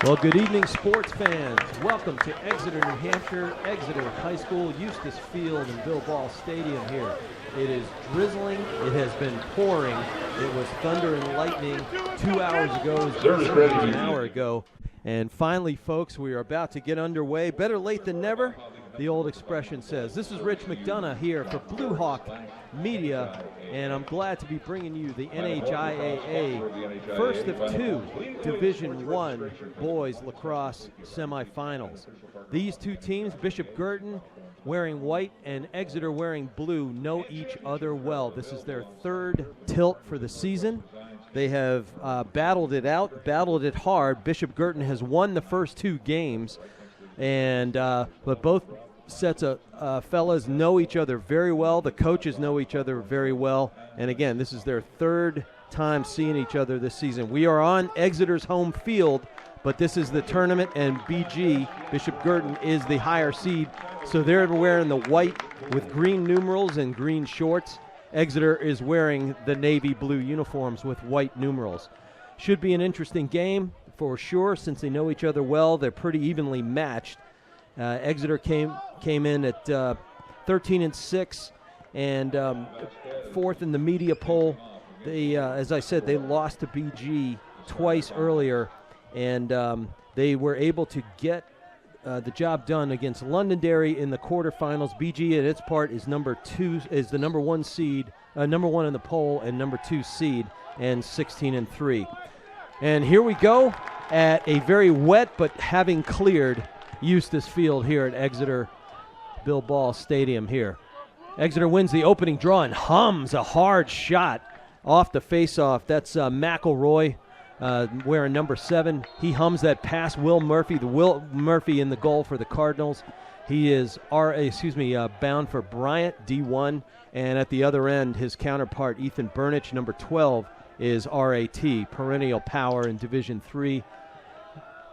Well, good evening, sports fans. Welcome to Exeter, New Hampshire, Exeter High School, Eustace Field, and Bill Ball Stadium here. It is drizzling. It has been pouring. It was thunder and lightning 2 hours ago. It was an hour ago. And finally, folks, we are about to get underway. Better late than never, the old expression says. This is Rich McDonough here for Blue Hawk Media, and I'm glad to be bringing you the NHIAA first of two Division I boys lacrosse semifinals. These two teams, Bishop Guertin wearing white and Exeter wearing blue, know each other well. This is their third tilt for the season. They have battled it out, battled it hard. Bishop Guertin has won the first two games, and but both sets of fellas know each other very well. The coaches know each other very well. And again, this is their third time seeing each other this season. We are on Exeter's home field, but this is the tournament, and BG, Bishop Guertin, is the higher seed. So they're wearing the white with green numerals and green shorts. Exeter is wearing the navy blue uniforms with white numerals. Should be an interesting game for sure, since they know each other well. They're pretty evenly matched. Exeter came in at 13-6 and fourth in the media poll. They, as I said, they lost to BG twice earlier, and they were able to get the job done against Londonderry in the quarterfinals. BG, at its part, is the number one seed, number one in the poll, and number 2 seed, and 16-3. And here we go at a very wet but having cleared Eustace Field here at Exeter Bill Ball Stadium here. Exeter wins the opening draw and hums a hard shot off the face-off. That's McElroy wearing number 7. He hums that past Will Murphy, Will Murphy in the goal for the Cardinals. He is bound for Bryant, D1, and at the other end, his counterpart, Ethan Burnich, number 12, is RAT, perennial power in Division III.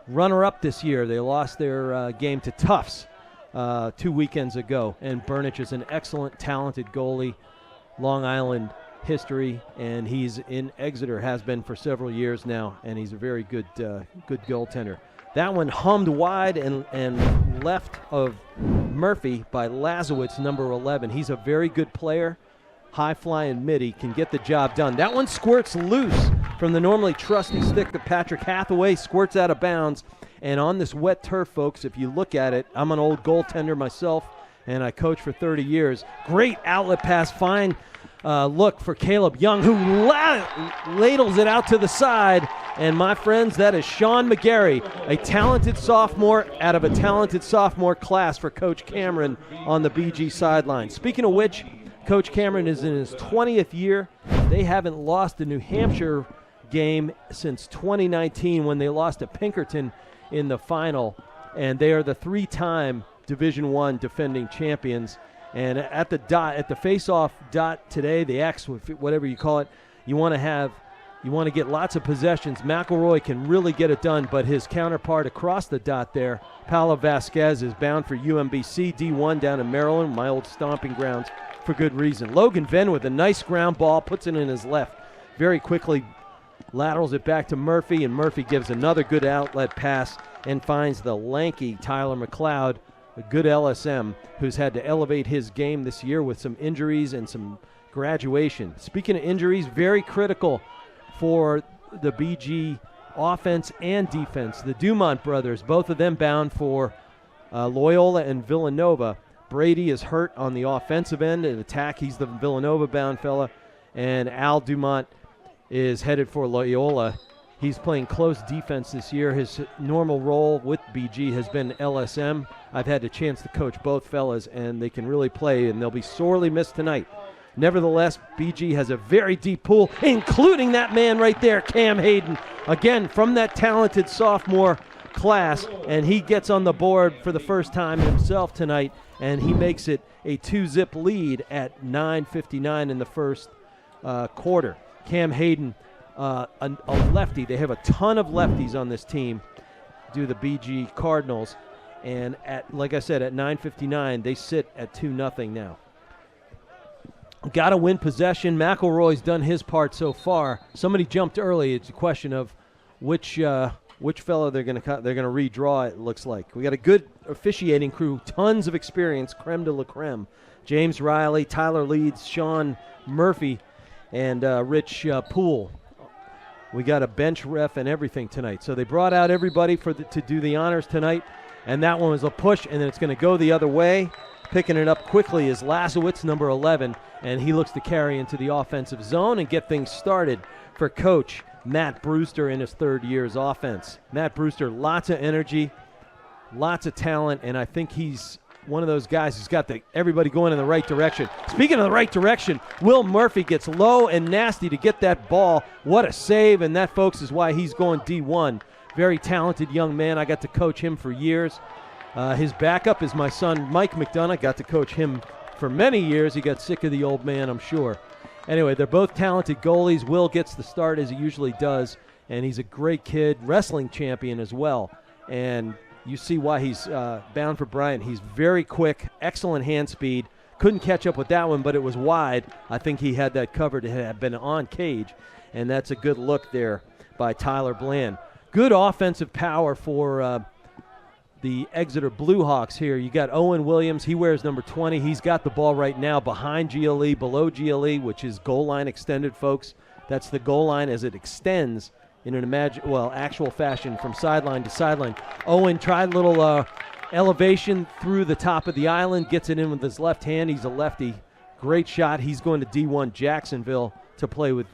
Runner-up this year, they lost their game to Tufts 2 weekends ago, and Burnich is an excellent, talented goalie, Long Island history, and he's in Exeter, has been for several years now, and he's a very good goaltender. That one hummed wide and left of Murphy by Lazowitz, number 11. He's a very good player, high-flying midi, can get the job done. That one squirts loose from the normally trusty stick of Patrick Hathaway, squirts out of bounds. And on this wet turf, folks, if you look at it, I'm an old goaltender myself, and I coached for 30 years. Great outlet pass, fine look for Caleb Young, who ladles it out to the side. And my friends, that is Sean McGarry, a talented sophomore out of a talented sophomore class for Coach Cameron on the BG sideline. Speaking of which, Coach Cameron is in his 20th year. They haven't lost a New Hampshire game since 2019 when they lost to Pinkerton in the final, and they are the 3-time Division I defending champions. And at the face-off dot today, the X, whatever you call it, you want to get lots of possessions. McElroy can really get it done, but his counterpart across the dot there, Paolo Vasquez, is bound for UMBC D1 down in Maryland, my old stomping grounds, for good reason. Logan Venn with a nice ground ball, puts it in his left, very quickly laterals it back to Murphy, and Murphy gives another good outlet pass and finds the lanky Tyler McLeod, a good LSM, who's had to elevate his game this year with some injuries and some graduation. Speaking of injuries, very critical for the BG offense and defense. The Dumont brothers, both of them bound for Loyola and Villanova. Brady is hurt on the offensive end. In attack, he's the Villanova-bound fella. And Al Dumont is headed for Loyola. He's playing close defense this year. His normal role with BG has been LSM. I've had the chance to coach both fellas, and they can really play, and they'll be sorely missed tonight. Nevertheless, BG has a very deep pool, including that man right there, Cam Hayden, again from that talented sophomore class, and he gets on the board for the first time himself tonight, and he makes it a 2-zip lead at 9:59 in the first quarter. Cam Hayden, a lefty. They have a ton of lefties on this team, do the BG Cardinals, and like I said, at 9:59, they sit at 2-0 now. Got to win possession. McElroy's done his part so far. Somebody jumped early. It's a question of which which fellow they're going to redraw, it looks like. We got a good officiating crew, tons of experience, creme de la creme. James Riley, Tyler Leeds, Sean Murphy, and Rich Poole. We got a bench ref and everything tonight. So they brought out everybody to do the honors tonight, and that one was a push, and then it's going to go the other way. Picking it up quickly is Lasowitz, number 11, and he looks to carry into the offensive zone and get things started for Coach Matt Brewster in his third year's offense. Matt Brewster, lots of energy, lots of talent, and I think he's one of those guys who's got everybody going in the right direction. Speaking of the right direction, Will Murphy gets low and nasty to get that ball. What a save, and that, folks, is why he's going D1. Very talented young man. I got to coach him for years. His backup is my son, Mike McDonough. Got to coach him for many years. He got sick of the old man, I'm sure. Anyway, they're both talented goalies. Will gets the start as he usually does, and he's a great kid, wrestling champion as well. And you see why he's bound for Bryant. He's very quick, excellent hand speed. Couldn't catch up with that one, but it was wide. I think he had that covered. It had been on cage, and that's a good look there by Tyler Bland. Good offensive power for the Exeter Bluehawks here. You got Owen Williams. He wears number 20. He's got the ball right now behind GLE, below GLE, which is goal line extended, folks. That's the goal line as it extends in an actual fashion from sideline to sideline. Owen tried a little elevation through the top of the island, gets it in with his left hand. He's a lefty. Great shot. He's going to D1 Jacksonville to play with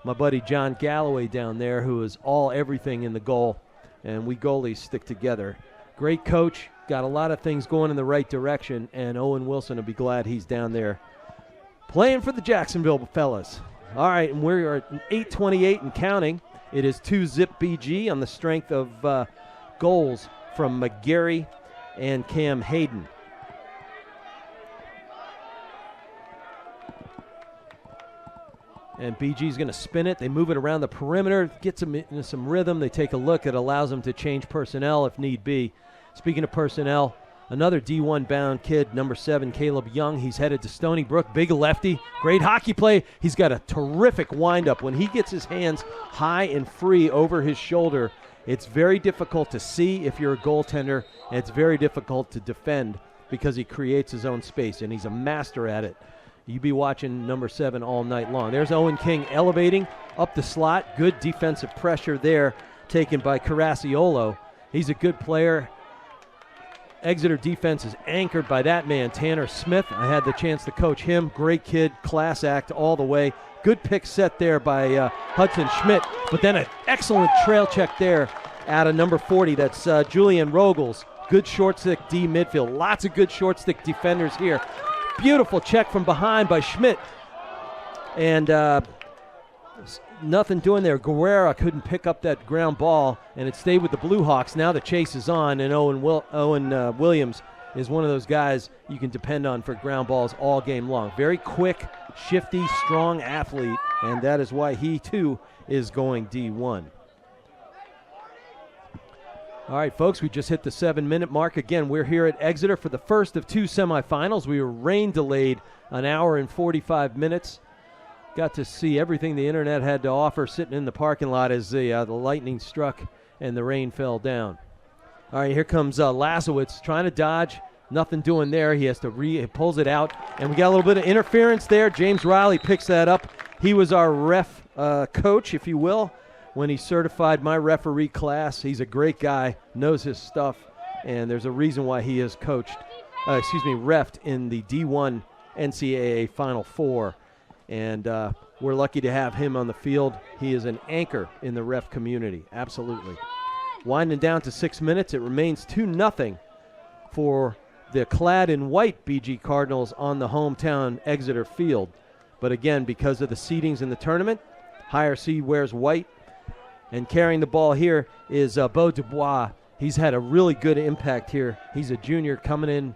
my buddy John Galloway down there, who is everything in the goal, and we goalies stick together. Great coach, got a lot of things going in the right direction, and Owen Wilson will be glad he's down there playing for the Jacksonville fellas. All right, and we're at 8:28 and counting. It is 2-zip BG on the strength of goals from McGarry and Cam Hayden. And BG's going to spin it. They move it around the perimeter, gets them into some rhythm. They take a look. It allows them to change personnel if need be. Speaking of personnel, another D1 bound kid, number 7, Caleb Young. He's headed to Stony Brook. Big lefty. Great hockey play. He's got a terrific windup. When he gets his hands high and free over his shoulder, it's very difficult to see if you're a goaltender, and it's very difficult to defend because he creates his own space, and he's a master at it. You be watching number 7 all night long. There's Owen King elevating up the slot. Good defensive pressure there taken by Caracciolo. He's a good player. Exeter defense is anchored by that man, Tanner Smith. I had the chance to coach him. Great kid, class act all the way. Good pick set there by Hudson Schmidt, but then an excellent trail check there out of number 40. That's Julian Rogels. Good short stick D midfield. Lots of good short stick defenders here. Beautiful check from behind by Schmidt. And nothing doing there. Guerra couldn't pick up that ground ball, and it stayed with the Bluehawks. Now the chase is on, and Owen Williams is one of those guys you can depend on for ground balls all game long. Very quick, shifty, strong athlete, and that is why he, too, is going D1. All right, folks, we just hit the 7-minute mark. Again, we're here at Exeter for the first of 2 semifinals. We were rain delayed an hour and 45 minutes. Got to see everything the internet had to offer sitting in the parking lot as the lightning struck and the rain fell down. All right, here comes Lasowitz trying to dodge. Nothing doing there. He has to he pulls it out, and we got a little bit of interference there. James Riley picks that up. He was our ref coach, if you will, when he certified my referee class. He's a great guy, knows his stuff, and there's a reason why he has reffed in the D1 NCAA Final Four. And we're lucky to have him on the field. He is an anchor in the ref community, absolutely. Winding down to 6 minutes, it remains 2-0 for the clad in white BG Cardinals on the hometown Exeter field. But again, because of the seedings in the tournament, higher seed wears white. And carrying the ball here is Beau Dubois. He's had a really good impact here. He's a junior coming in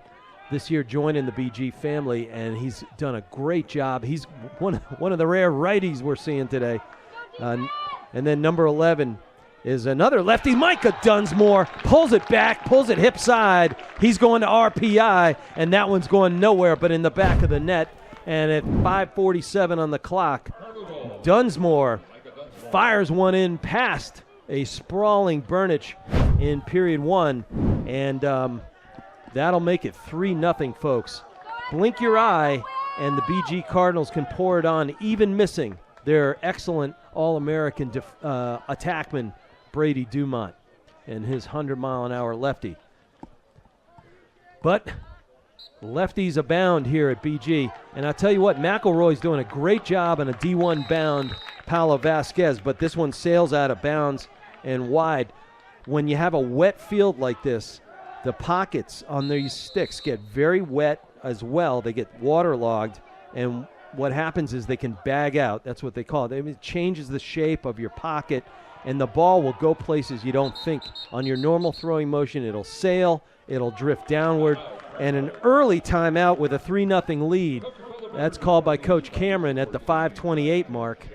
this year, joining the BG family, and he's done a great job. He's one of the rare righties we're seeing today. And then number 11 is another lefty, Micah Dunsmore. Pulls it back, pulls it hip side. He's going to RPI, and that one's going nowhere but in the back of the net. And at 5:47 on the clock, Dunsmore fires one in past a sprawling Burnich in period 1, and that'll make it 3-0, folks. Blink your eye, and the BG Cardinals can pour it on, even missing their excellent All-American attackman, Brady Dumont, and his 100-mile-an-hour lefty. But lefties abound here at BG, and I'll tell you what, McElroy's doing a great job on a D1 bound Paulo Vasquez, but this one sails out of bounds and wide. When you have a wet field like this, the pockets on these sticks get very wet as well. They get waterlogged, and what happens is they can bag out. That's what they call it. It changes the shape of your pocket, and the ball will go places you don't think. On your normal throwing motion, it'll sail, it'll drift downward, and an early timeout with a 3-0 lead. That's called by Coach Cameron at the 5:28 mark,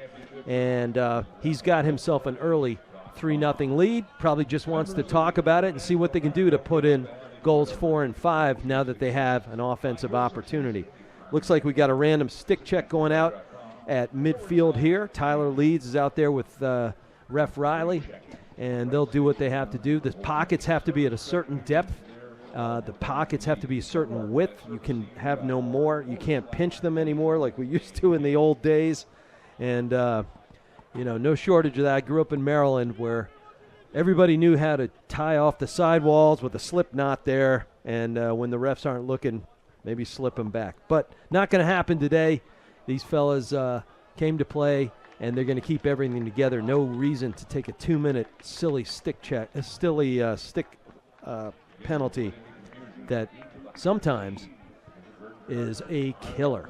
and he's got himself an early 3-0 lead. Probably just wants to talk about it and see what they can do to put in goals 4 and 5 now that they have an offensive opportunity. Looks like we got a random stick check going out at midfield here. Tyler Leeds is out there with Ref Riley, and they'll do what they have to do. The pockets have to be at a certain depth. The pockets have to be a certain width. You can have no more. You can't pinch them anymore like we used to in the old days. And, no shortage of that. I grew up in Maryland where everybody knew how to tie off the sidewalls with a slip knot there, and when the refs aren't looking, maybe slip them back. But not going to happen today. These fellas came to play, and they're going to keep everything together. No reason to take a 2-minute silly stick check, a silly stick penalty that sometimes is a killer.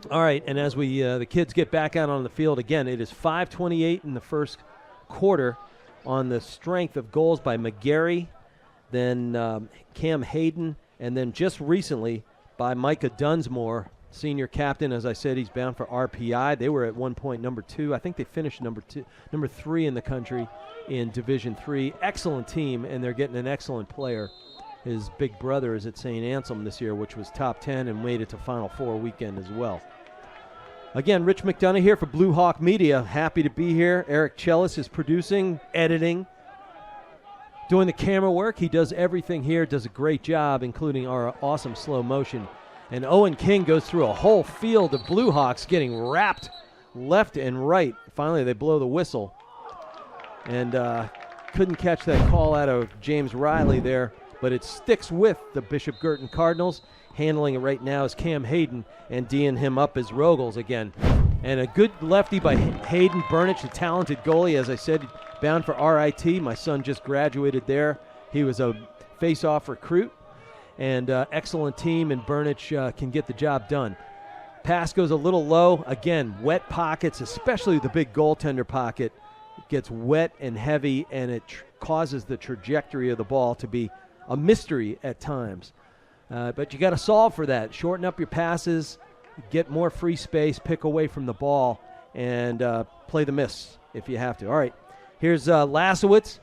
All right, and as we the kids get back out on the field again, it is 5:28 in the first quarter on the strength of goals by McGarry, then Cam Hayden, and then just recently by Micah Dunsmore, senior captain. As I said, he's bound for RPI. They were at one point number 2. I think they finished number 3 in the country in Division 3. Excellent team, and they're getting an excellent player. His big brother is at St. Anselm this year, which was top 10 and made it to Final Four weekend as well. Again, Rich McDonough here for Blue Hawk Media. Happy to be here. Eric Chellis is producing, editing, doing the camera work. He does everything here, does a great job, including our awesome slow motion. And Owen King goes through a whole field of Blue Hawks getting wrapped left and right. Finally, they blow the whistle. And couldn't catch that call out of James Riley there, but it sticks with the Bishop Guertin Cardinals. Handling it right now is Cam Hayden, and D'ing him up is Rogels again. And a good lefty by Hayden Burnich, a talented goalie. As I said, bound for RIT. My son just graduated there. He was a face-off recruit. And excellent team, and Burnich can get the job done. Pass goes a little low. Again, wet pockets, especially the big goaltender pocket. It gets wet and heavy, and it causes the trajectory of the ball to be a mystery at times. But you got to solve for that. Shorten up your passes, get more free space, pick away from the ball, and play the miss if you have to. All right, here's Lasowitz.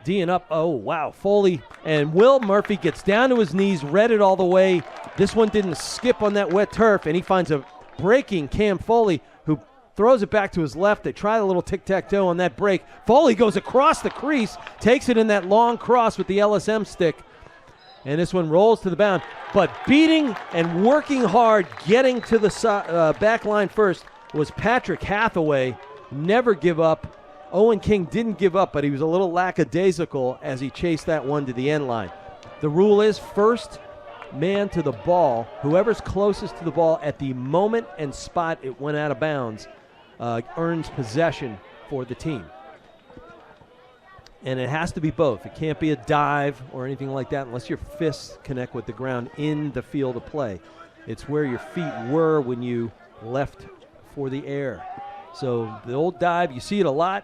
D'ing up. Oh, wow. Foley and Will Murphy gets down to his knees, read it all the way. This one didn't skip on that wet turf, and he finds a breaking Cam Foley, who throws it back to his left. They try the little tic-tac-toe on that break. Foley goes across the crease, takes it in that long cross with the LSM stick, and this one rolls to the bound. But beating and working hard, getting to the back line first, was Patrick Hathaway. Never give up. Owen King didn't give up, but he was a little lackadaisical as he chased that one to the end line. The rule is first man to the ball, whoever's closest to the ball at the moment and spot it went out of bounds, earns possession for the team. And it has to be both. It can't be a dive or anything like that unless your fists connect with the ground in the field of play. It's where your feet were when you left for the air. So the old dive, you see it a lot.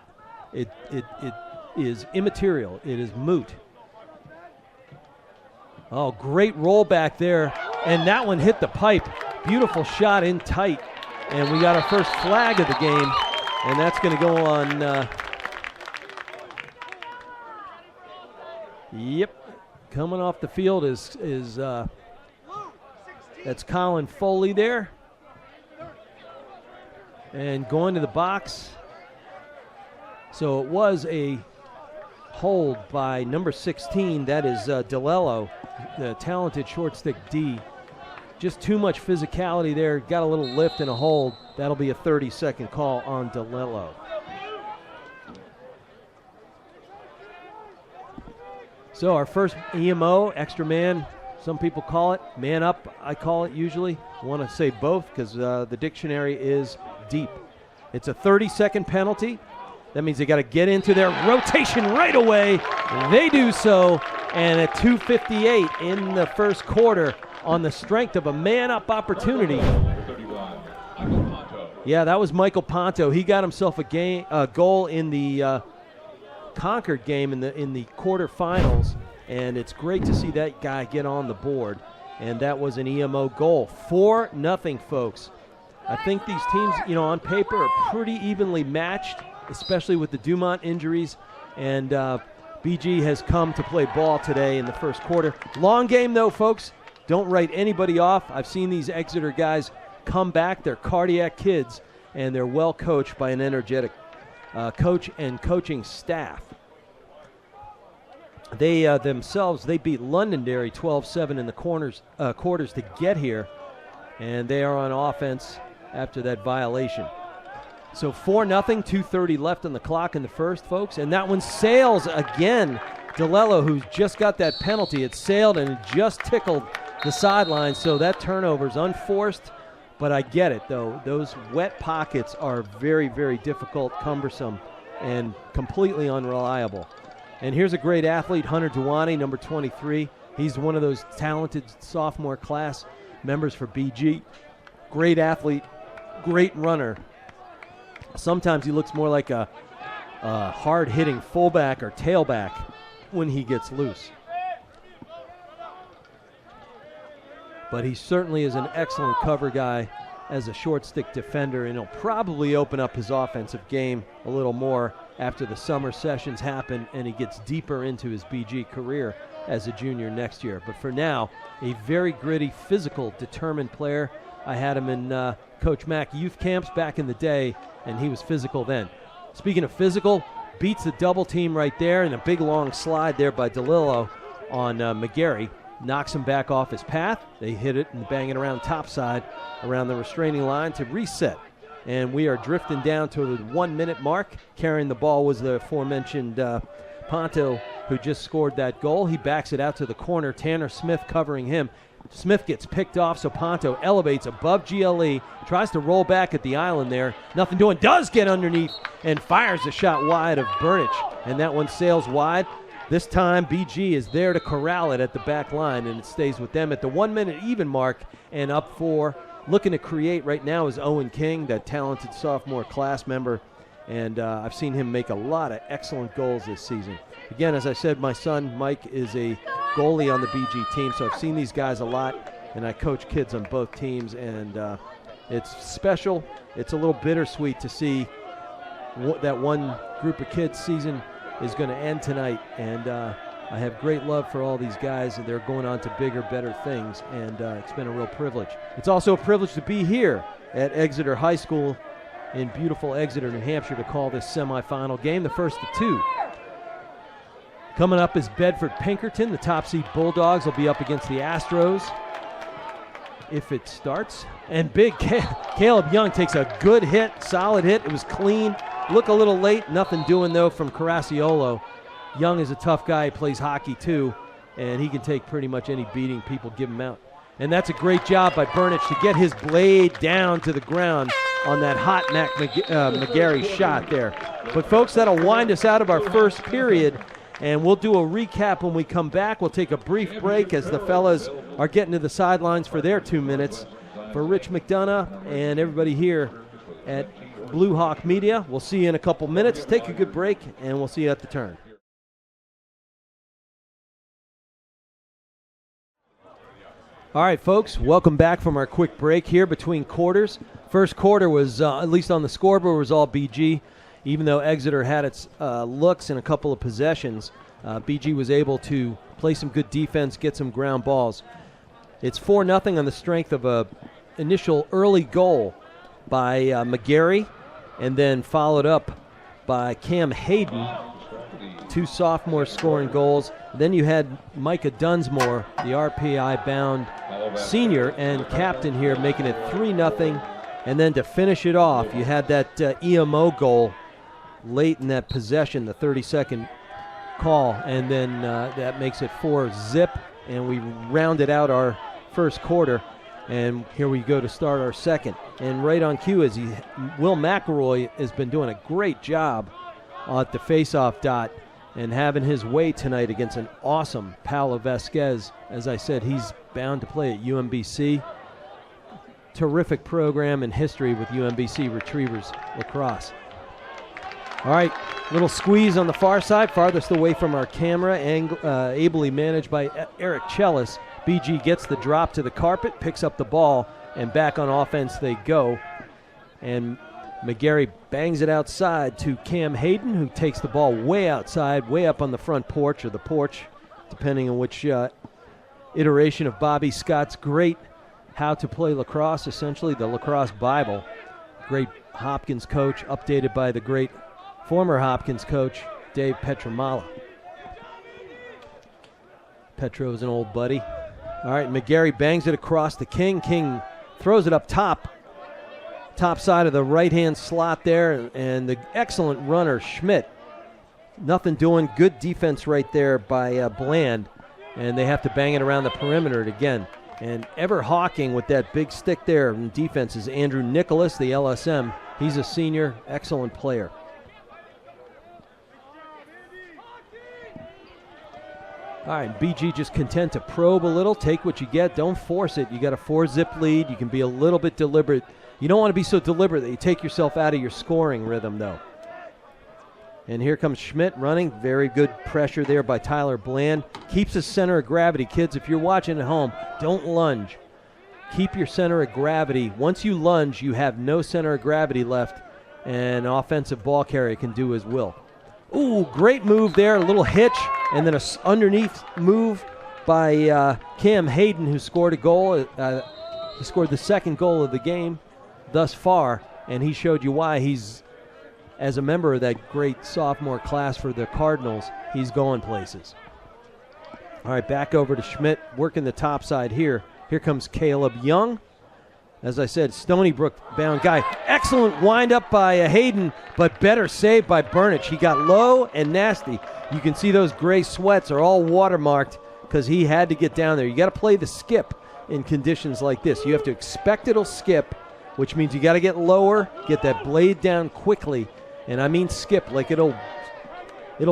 It is immaterial. It is moot. Oh, great roll back there. And that one hit the pipe. Beautiful shot in tight. And we got our first flag of the game. And that's going to go on. Yep. Coming off the field is that's Colin Foley there. And going to the box, So it was a hold by number 16. That is DeLello, the talented short stick D. Just too much physicality there. Got a little lift and a hold. That'll be a 30-second call on DeLello. So our first EMO, extra man, some people call it. Man up, I call it usually. I want to say both because the dictionary is deep. It's a 30-second penalty. That means they got to get into their rotation right away. They do so, and at 2:58 in the first quarter on the strength of a man-up opportunity. Yeah, that was Michael Ponto. He got himself a goal in the Concord game in the quarterfinals, and it's great to see that guy get on the board. And that was an EMO goal. 4-0, folks. I think these teams, on paper are pretty evenly matched, especially with the Dumont injuries. And BG has come to play ball today in the first quarter. Long game, though, folks. Don't write anybody off. I've seen these Exeter guys come back. They're cardiac kids, and they're well coached by an energetic coach and coaching staff. They themselves, they beat Londonderry 12-7 in the quarters to get here, and they are on offense after that violation. So 4-0, 2:30 left on the clock in the first, folks, and that one sails again. DeLello, who's just got that penalty, it sailed and it just tickled the sideline, so that turnover's unforced, but I get it, though. Those wet pockets are very, very difficult, cumbersome, and completely unreliable. And here's a great athlete, Hunter Duwani, number 23. He's one of those talented sophomore class members for BG. Great athlete, great runner. Sometimes he looks more like a hard-hitting fullback or tailback when he gets loose. But he certainly is an excellent cover guy as a short stick defender, and he'll probably open up his offensive game a little more after the summer sessions happen and he gets deeper into his BG career as a junior next year. But for now, a very gritty, physical, determined player. I had him in Coach Mack youth camps back in the day, and he was physical then. Speaking of physical, beats the double team right there, and a big long slide there by DeLello on McGarry. Knocks him back off his path. They hit it and bang it around topside around the restraining line to reset. And we are drifting down to the 1 minute mark. Carrying the ball was the aforementioned Ponto, who just scored that goal. He backs it out to the corner. Tanner Smith covering him. Smith gets picked off, so Ponto elevates above GLE, tries to roll back at the island there. Nothing doing, does get underneath and fires a shot wide of Burnich. And that one sails wide. This time, BG is there to corral it at the back line, and it stays with them at the 1 minute even mark and up 4. Looking to create right now is Owen King, that talented sophomore class member, and I've seen him make a lot of excellent goals this season. Again, as I said, my son Mike is a goalie on the BG team, so I've seen these guys a lot, and I coach kids on both teams, and it's special. It's a little bittersweet to see that one group of kids' season is going to end tonight, and I have great love for all these guys, and they're going on to bigger, better things, and it's been a real privilege. It's also a privilege to be here at Exeter High School in beautiful Exeter, New Hampshire, to call this semifinal game, the first of two. Coming up is Bedford-Pinkerton. The top seed Bulldogs will be up against the Astros if it starts. And big Caleb Young takes a good hit, solid hit. It was clean. Look a little late. Nothing doing, though, from Caracciolo. Young is a tough guy. He plays hockey, too, and he can take pretty much any beating people give him out. And that's a great job by Burnich to get his blade down to the ground on that hot McGarry shot there. But, folks, that'll wind us out of our first period, and we'll do a recap when we come back. We'll take a brief break as the fellas are getting to the sidelines for their 2 minutes. For Rich McDonough and everybody here at Blue Hawk Media, we'll see you in a couple minutes. Take a good break, and we'll see you at the turn. All right, folks, welcome back from our quick break here between quarters. First quarter was, at least on the scoreboard, was all BG. Even though Exeter had its looks in a couple of possessions, BG was able to play some good defense, get some ground balls. It's 4-0 on the strength of a initial early goal by McGarry, and then followed up by Cam Hayden. 2 sophomores scoring goals. Then you had Micah Dunsmore, the RPI-bound senior and captain here, making it 3-0. And then to finish it off, you had that EMO goal late in that possession, the 32nd call, and then that makes it 4-0, and we rounded out our first quarter, and here we go to start our second. And right on cue is Will McElroy has been doing a great job at the face-off dot and having his way tonight against an awesome Paolo Vasquez. As I said, he's bound to play at UMBC. Terrific program and history with UMBC Retrievers Lacrosse. All right, little squeeze on the far side, farthest away from our camera, ably managed by Eric Chellis. BG gets the drop to the carpet, picks up the ball, and back on offense they go. And McGarry bangs it outside to Cam Hayden, who takes the ball way outside, way up on the front porch, or the porch, depending on which iteration of Bobby Scott's great How to Play Lacrosse, essentially the Lacrosse Bible. Great Hopkins coach, updated by the great former Hopkins coach, Dave Petramala. Petro's an old buddy. All right, McGarry bangs it across to King. King throws it up top side of the right-hand slot there, and the excellent runner, Schmidt. Nothing doing, good defense right there by Bland, and they have to bang it around the perimeter again. And ever hawking with that big stick there in defense is Andrew Nicholas, the LSM. He's a senior, excellent player. All right, BG just content to probe a little, take what you get, don't force it. You got a 4-0 lead, you can be a little bit deliberate. You don't want to be so deliberate that you take yourself out of your scoring rhythm, though. And here comes Schmidt running, very good pressure there by Tyler Bland. Keeps his center of gravity. Kids, if you're watching at home, don't lunge. Keep your center of gravity. Once you lunge, you have no center of gravity left, and an offensive ball carrier can do his will. Ooh, great move there, a little hitch, and then a underneath move by Cam Hayden, who scored a goal. He scored the second goal of the game thus far, and he showed you why he's, as a member of that great sophomore class for the Cardinals, he's going places. All right, back over to Schmidt, working the top side here. Here comes Caleb Young. As I said, Stony Brook bound guy. Excellent wind-up by Hayden, but better save by Burnich. He got low and nasty. You can see those gray sweats are all watermarked because he had to get down there. You got to play the skip in conditions like this. You have to expect it'll skip, which means you got to get lower, get that blade down quickly, and I mean skip, like it'll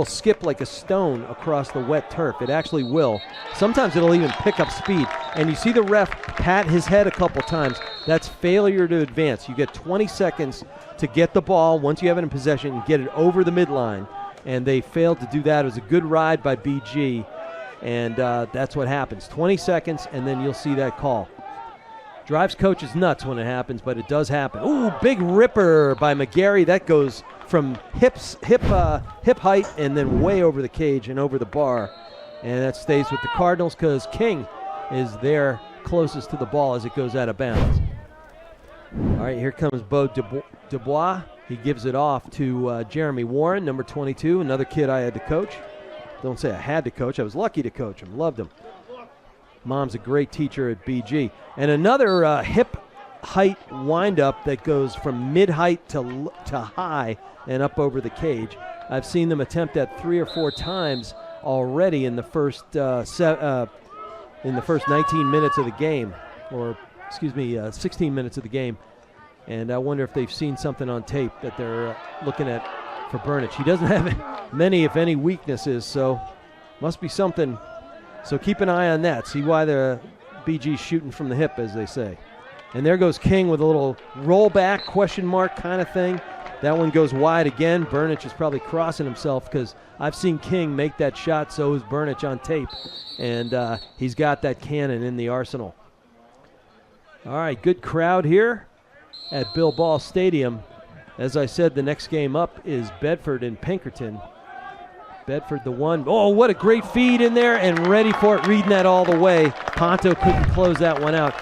skip like a stone across the wet turf. It actually will. Sometimes it'll even pick up speed. And you see the ref pat his head a couple times. That's failure to advance. You get 20 seconds to get the ball once you have it in possession and get it over the midline. And they failed to do that. It was a good ride by BG. And that's what happens. 20 seconds, and then you'll see that call. Drives coaches nuts when it happens, but it does happen. Ooh, big ripper by McGarry. That goes from hip height and then way over the cage and over the bar. And that stays with the Cardinals because King is there closest to the ball as it goes out of bounds. All right, here comes Beau Dubois. He gives it off to Jeremy Warren, number 22, another kid I had to coach. Don't say I had to coach. I was lucky to coach him. Loved him. Mom's a great teacher at BG. And another hip height windup that goes from mid-height to high and up over the cage. I've seen them attempt that 3 or 4 times already in the first 19 minutes of the game, or 16 minutes of the game. And I wonder if they've seen something on tape that they're looking at for Burnich. He doesn't have many, if any, weaknesses, so must be something. So keep an eye on that. See why the BG's shooting from the hip, as they say. And there goes King with a little rollback, question mark kind of thing. That one goes wide again. Burnich is probably crossing himself because I've seen King make that shot, so is Burnich on tape. And he's got that cannon in the arsenal. All right, good crowd here at Bill Ball Stadium. As I said, the next game up is Bedford and Pinkerton. Bedford the one. Oh, what a great feed in there and ready for it, reading that all the way. Ponto couldn't close that one out.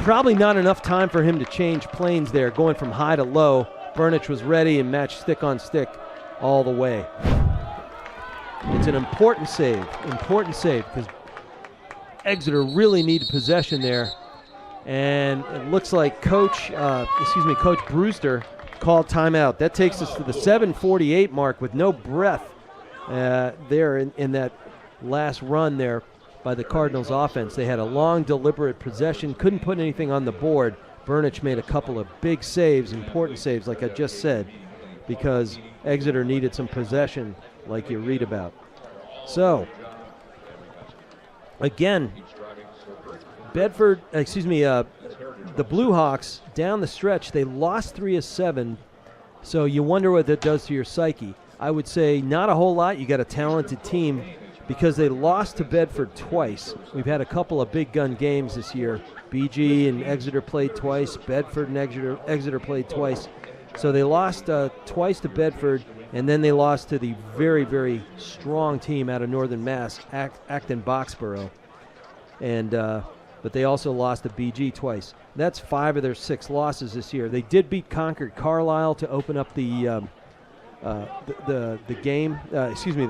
Probably not enough time for him to change planes there, going from high to low. Burnich was ready and matched stick on stick all the way. It's an important save because Exeter really needed possession there. And it looks like Coach Brewster called timeout. That takes us to the 7:48 mark with no breath there in that last run there by the Cardinals offense. They had a long, deliberate possession, couldn't put anything on the board. Burnich made a couple of big saves, important saves, like I just said, because Exeter needed some possession like you read about. So, again, the Blue Hawks down the stretch, they lost 3 of 7, so you wonder what that does to your psyche. I would say not a whole lot. You got a talented team because they lost to Bedford twice. We've had a couple of big gun games this year. BG and Exeter played twice. Bedford and Exeter played twice. So they lost twice to Bedford, and then they lost to the very, very strong team out of Northern Mass, Acton-Boxborough. And but they also lost to BG twice. That's 5 of their 6 losses this year. They did beat Concord Carlisle to open up the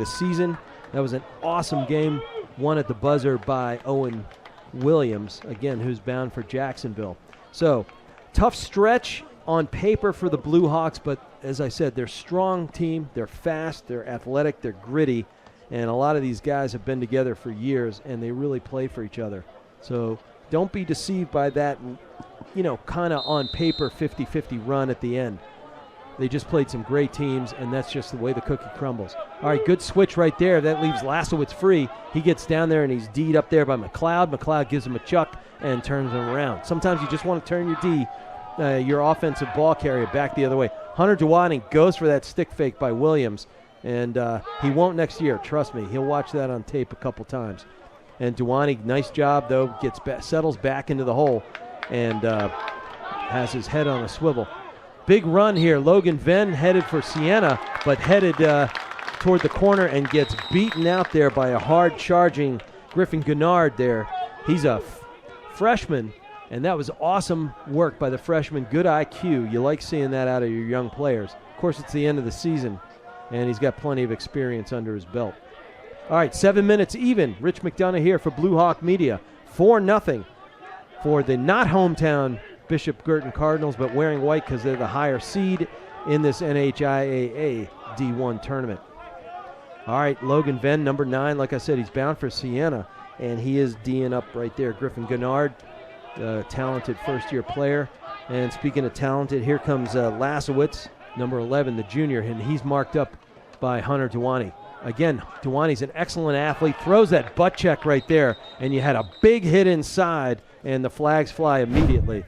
season. That was an awesome game, won at the buzzer by Owen Williams, again, who's bound for Jacksonville. So, tough stretch on paper for the Blue Hawks, but as I said, they're a strong team. They're fast, they're athletic, they're gritty, and a lot of these guys have been together for years, and they really play for each other. So, don't be deceived by that, kind of on paper 50-50 run at the end. They just played some great teams, and that's just the way the cookie crumbles. All right, good switch right there. That leaves Lasowitz free. He gets down there, and he's D'd up there by McLeod. McLeod gives him a chuck and turns him around. Sometimes you just want to turn your your offensive ball carrier back the other way. Hunter Dewani goes for that stick fake by Williams, and he won't next year. Trust me. He'll watch that on tape a couple times. And Dewani, nice job, though, settles back into the hole and has his head on a swivel. Big run here. Logan Venn headed for Siena, but headed toward the corner and gets beaten out there by a hard-charging Griffin Gennard there. He's a freshman, and that was awesome work by the freshman. Good IQ. You like seeing that out of your young players. Of course, it's the end of the season, and he's got plenty of experience under his belt. All right, 7 minutes even. Rich McDonough here for Blue Hawk Media. 4-0 for the not hometown Bishop Guertin Cardinals, but wearing white because they're the higher seed in this NHIAA D1 tournament. All right, Logan Venn, number 9. Like I said, he's bound for Siena, and he is D'ing up right there. Griffin Gennard, talented first-year player. And speaking of talented, here comes Lasowitz, number 11, the junior, and he's marked up by Hunter Dewani. Again, Dewani's an excellent athlete, throws that butt check right there, and you had a big hit inside, and the flags fly immediately.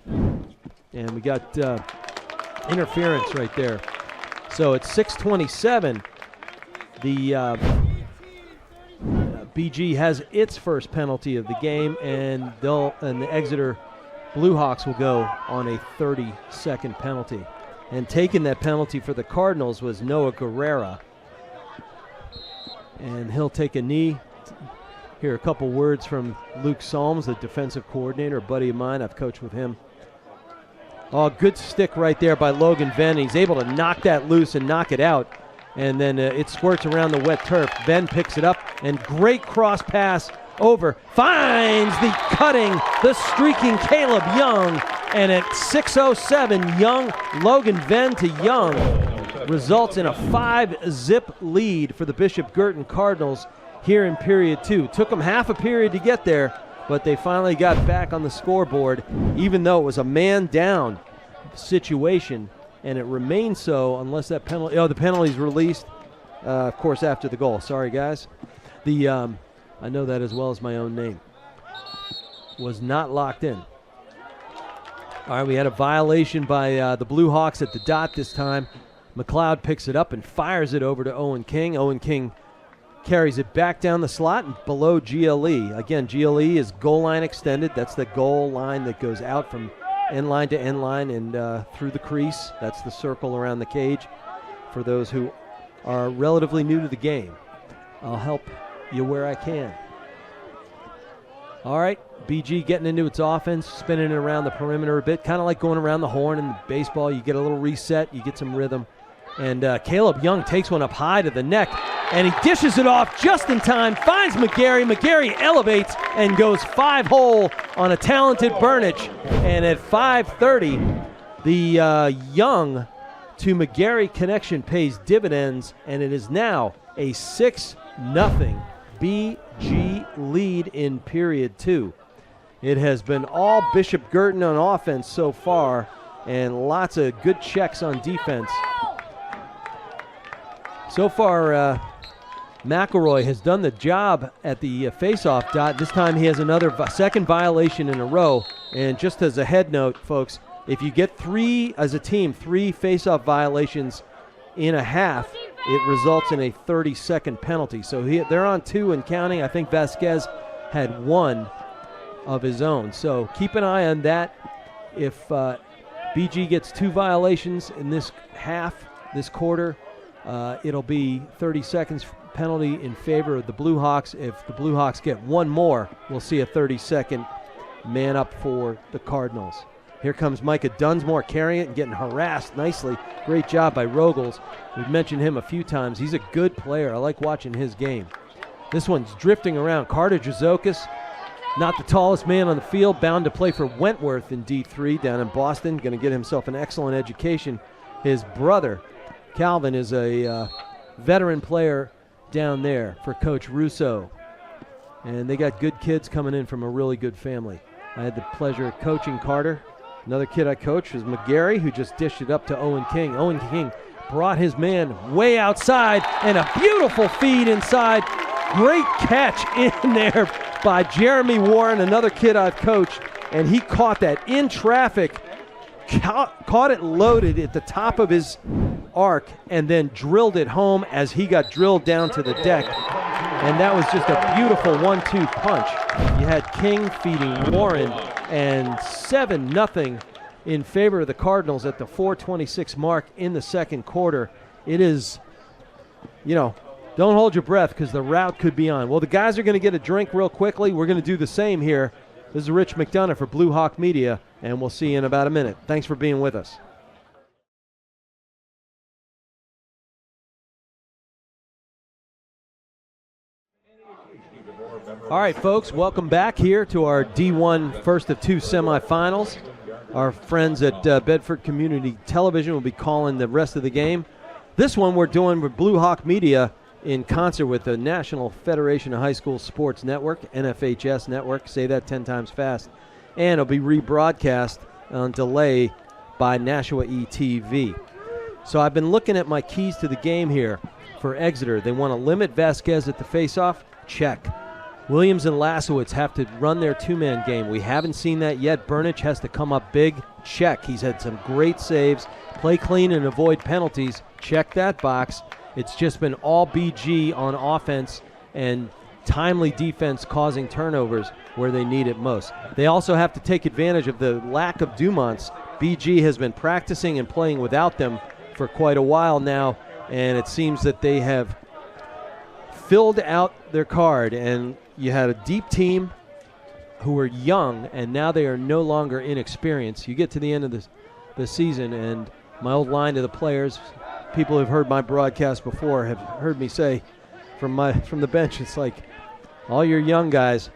And we got interference right there. So it's 6:27. The BG has its first penalty of the game, and the Exeter Blue Hawks will go on a 30-second penalty. And taking that penalty for the Cardinals was Noah Guerrera. And he'll take a knee. Hear a couple words from Luke Solms, the defensive coordinator, a buddy of mine. I've coached with him. Oh, good stick right there by Logan Venn. He's able to knock that loose and knock it out. And then it squirts around the wet turf. Venn picks it up, and great cross pass over. Finds the cutting, the streaking Caleb Young. And at 6:07, Logan Venn to Young results in a 5-zip lead for the Bishop Guertin Cardinals here in period 2. Took them half a period to get there, but they finally got back on the scoreboard, even though it was a man-down situation, and it remains so unless that penalty – the penalty's released, of course, after the goal. Sorry, guys. I know that as well as my own name. Was not locked in. All right, we had a violation by the Blue Hawks at the dot this time. McLeod picks it up and fires it over to Owen King. Owen King carries it back down the slot and below GLE. Again, GLE is goal line extended. That's the goal line that goes out from end line to end line and through the crease. That's the circle around the cage for those who are relatively new to the game. I'll help you where I can. All right, BG getting into its offense, spinning it around the perimeter a bit, kind of like going around the horn in baseball. You get a little reset, you get some rhythm, And Caleb Young takes one up high to the neck, and he dishes it off just in time, finds McGarry. McGarry elevates and goes 5-hole on a talented Burnich. And at 5:30, the Young to McGarry connection pays dividends, and it is now a 6-0 BG lead in period 2. It has been all Bishop Guertin on offense so far, and lots of good checks on defense. So far, McElroy has done the job at the face-off dot. This time he has another second violation in a row. And just as a head note, folks, if you get three face-off violations in a half, it results in a 30-second penalty. So they're on 2 and counting. I think Vasquez had 1 of his own. So keep an eye on that. If BG gets 2 violations in this half, this quarter, it'll be 30 seconds penalty in favor of the Blue Hawks. If the Blue Hawks get 1 more, we'll see a 30-second man up for the Cardinals. Here comes Micah Dunsmore carrying it and getting harassed nicely. Great job by Rogels. We've mentioned him a few times. He's a good player. I like watching his game. This one's drifting around. Carter Drazokis, not the tallest man on the field, bound to play for Wentworth in D3 down in Boston. Going to get himself an excellent education. His brother, Calvin, is a veteran player down there for Coach Russo. And they got good kids coming in from a really good family. I had the pleasure of coaching Carter. Another kid I coached was McGarry, who just dished it up to Owen King. Owen King brought his man way outside, and a beautiful feed inside. Great catch in there by Jeremy Warren, another kid I've coached, and he caught that in traffic, caught it loaded at the top of his arc, and then drilled it home as he got drilled down to the deck. And that was just a beautiful 1-2 punch. You had King feeding Warren, and 7-0 in favor of the Cardinals at the 4:26 mark in the second quarter. It is, don't hold your breath because the rout could be on. Well, the guys are going to get a drink real quickly. We're going to do the same here. This is Rich McDonough for Blue Hawk Media, and we'll see you in about a minute. Thanks for being with us. All right, folks, welcome back here to our D1 first of 2 semifinals. Our friends at Bedford Community Television will be calling the rest of the game. This one we're doing with Blue Hawk Media in concert with the National Federation of High School Sports Network, NFHS Network, say that 10 times fast, and it'll be rebroadcast on delay by NHIAA TV. So I've been looking at my keys to the game here for Exeter. They want to limit Vasquez at the faceoff. Check. Williams and Lasowitz have to run their 2-man game. We haven't seen that yet. Burnich has to come up big. Check. He's had some great saves. Play clean and avoid penalties. Check that box. It's just been all BG on offense and timely defense causing turnovers where they need it most. They also have to take advantage of the lack of Dumonts. BG has been practicing and playing without them for quite a while now, and it seems that they have filled out their card, and you had a deep team who were young, and now they are no longer inexperienced. You get to the end of the season, and my old line to the players, people who've heard my broadcast before have heard me say from the bench, it's like, all your young guys.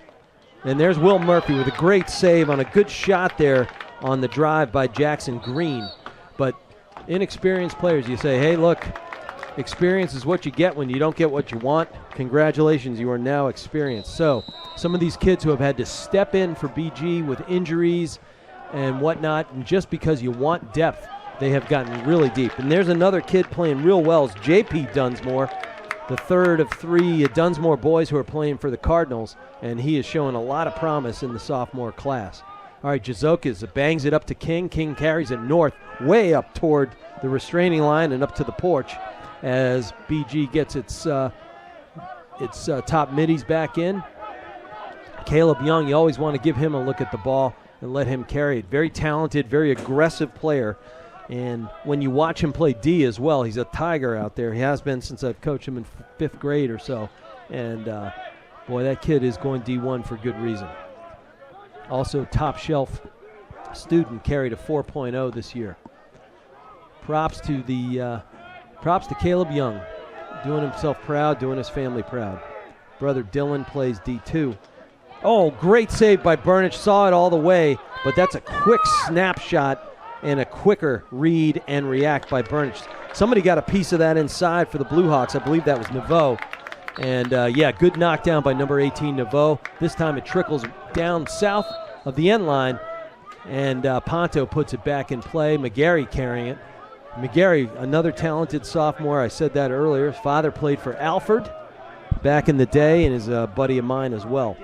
And there's Will Murphy with a great save on a good shot there on the drive by Jackson Green. But inexperienced players, you say, hey, look, experience is what you get when you don't get what you want. Congratulations, you are now experienced. So some of these kids who have had to step in for BG with injuries and whatnot, and just because you want depth, they have gotten really deep. And there's another kid playing real well, is JP Dunsmore, the third of 3 Dunsmore boys who are playing for the Cardinals, and he is showing a lot of promise in the sophomore class. All right, Jazokas bangs it up to King. King carries it north, way up toward the restraining line and up to the porch as BG gets its top middies back in. Caleb Young, you always want to give him a look at the ball and let him carry it. Very talented, very aggressive player. And when you watch him play D as well, he's a tiger out there. He has been since I've coached him in 5th grade or so. And, boy, that kid is going D1 for good reason. Also, top shelf student, carried a 4.0 this year. Props to the Props to Caleb Young, doing himself proud, doing his family proud. Brother Dylan plays D2. Oh, great save by Burnich. Saw it all the way, but that's a quick snapshot and a quicker read and react by Burnich. Somebody got a piece of that inside for the Blue Hawks. I believe that was Naveau. And, good knockdown by number 18, Naveau. This time it trickles down south of the end line, and Ponto puts it back in play. McGarry carrying it. McGarry, another talented sophomore. I said that earlier. His father played for Alfred back in the day and is a buddy of mine as well.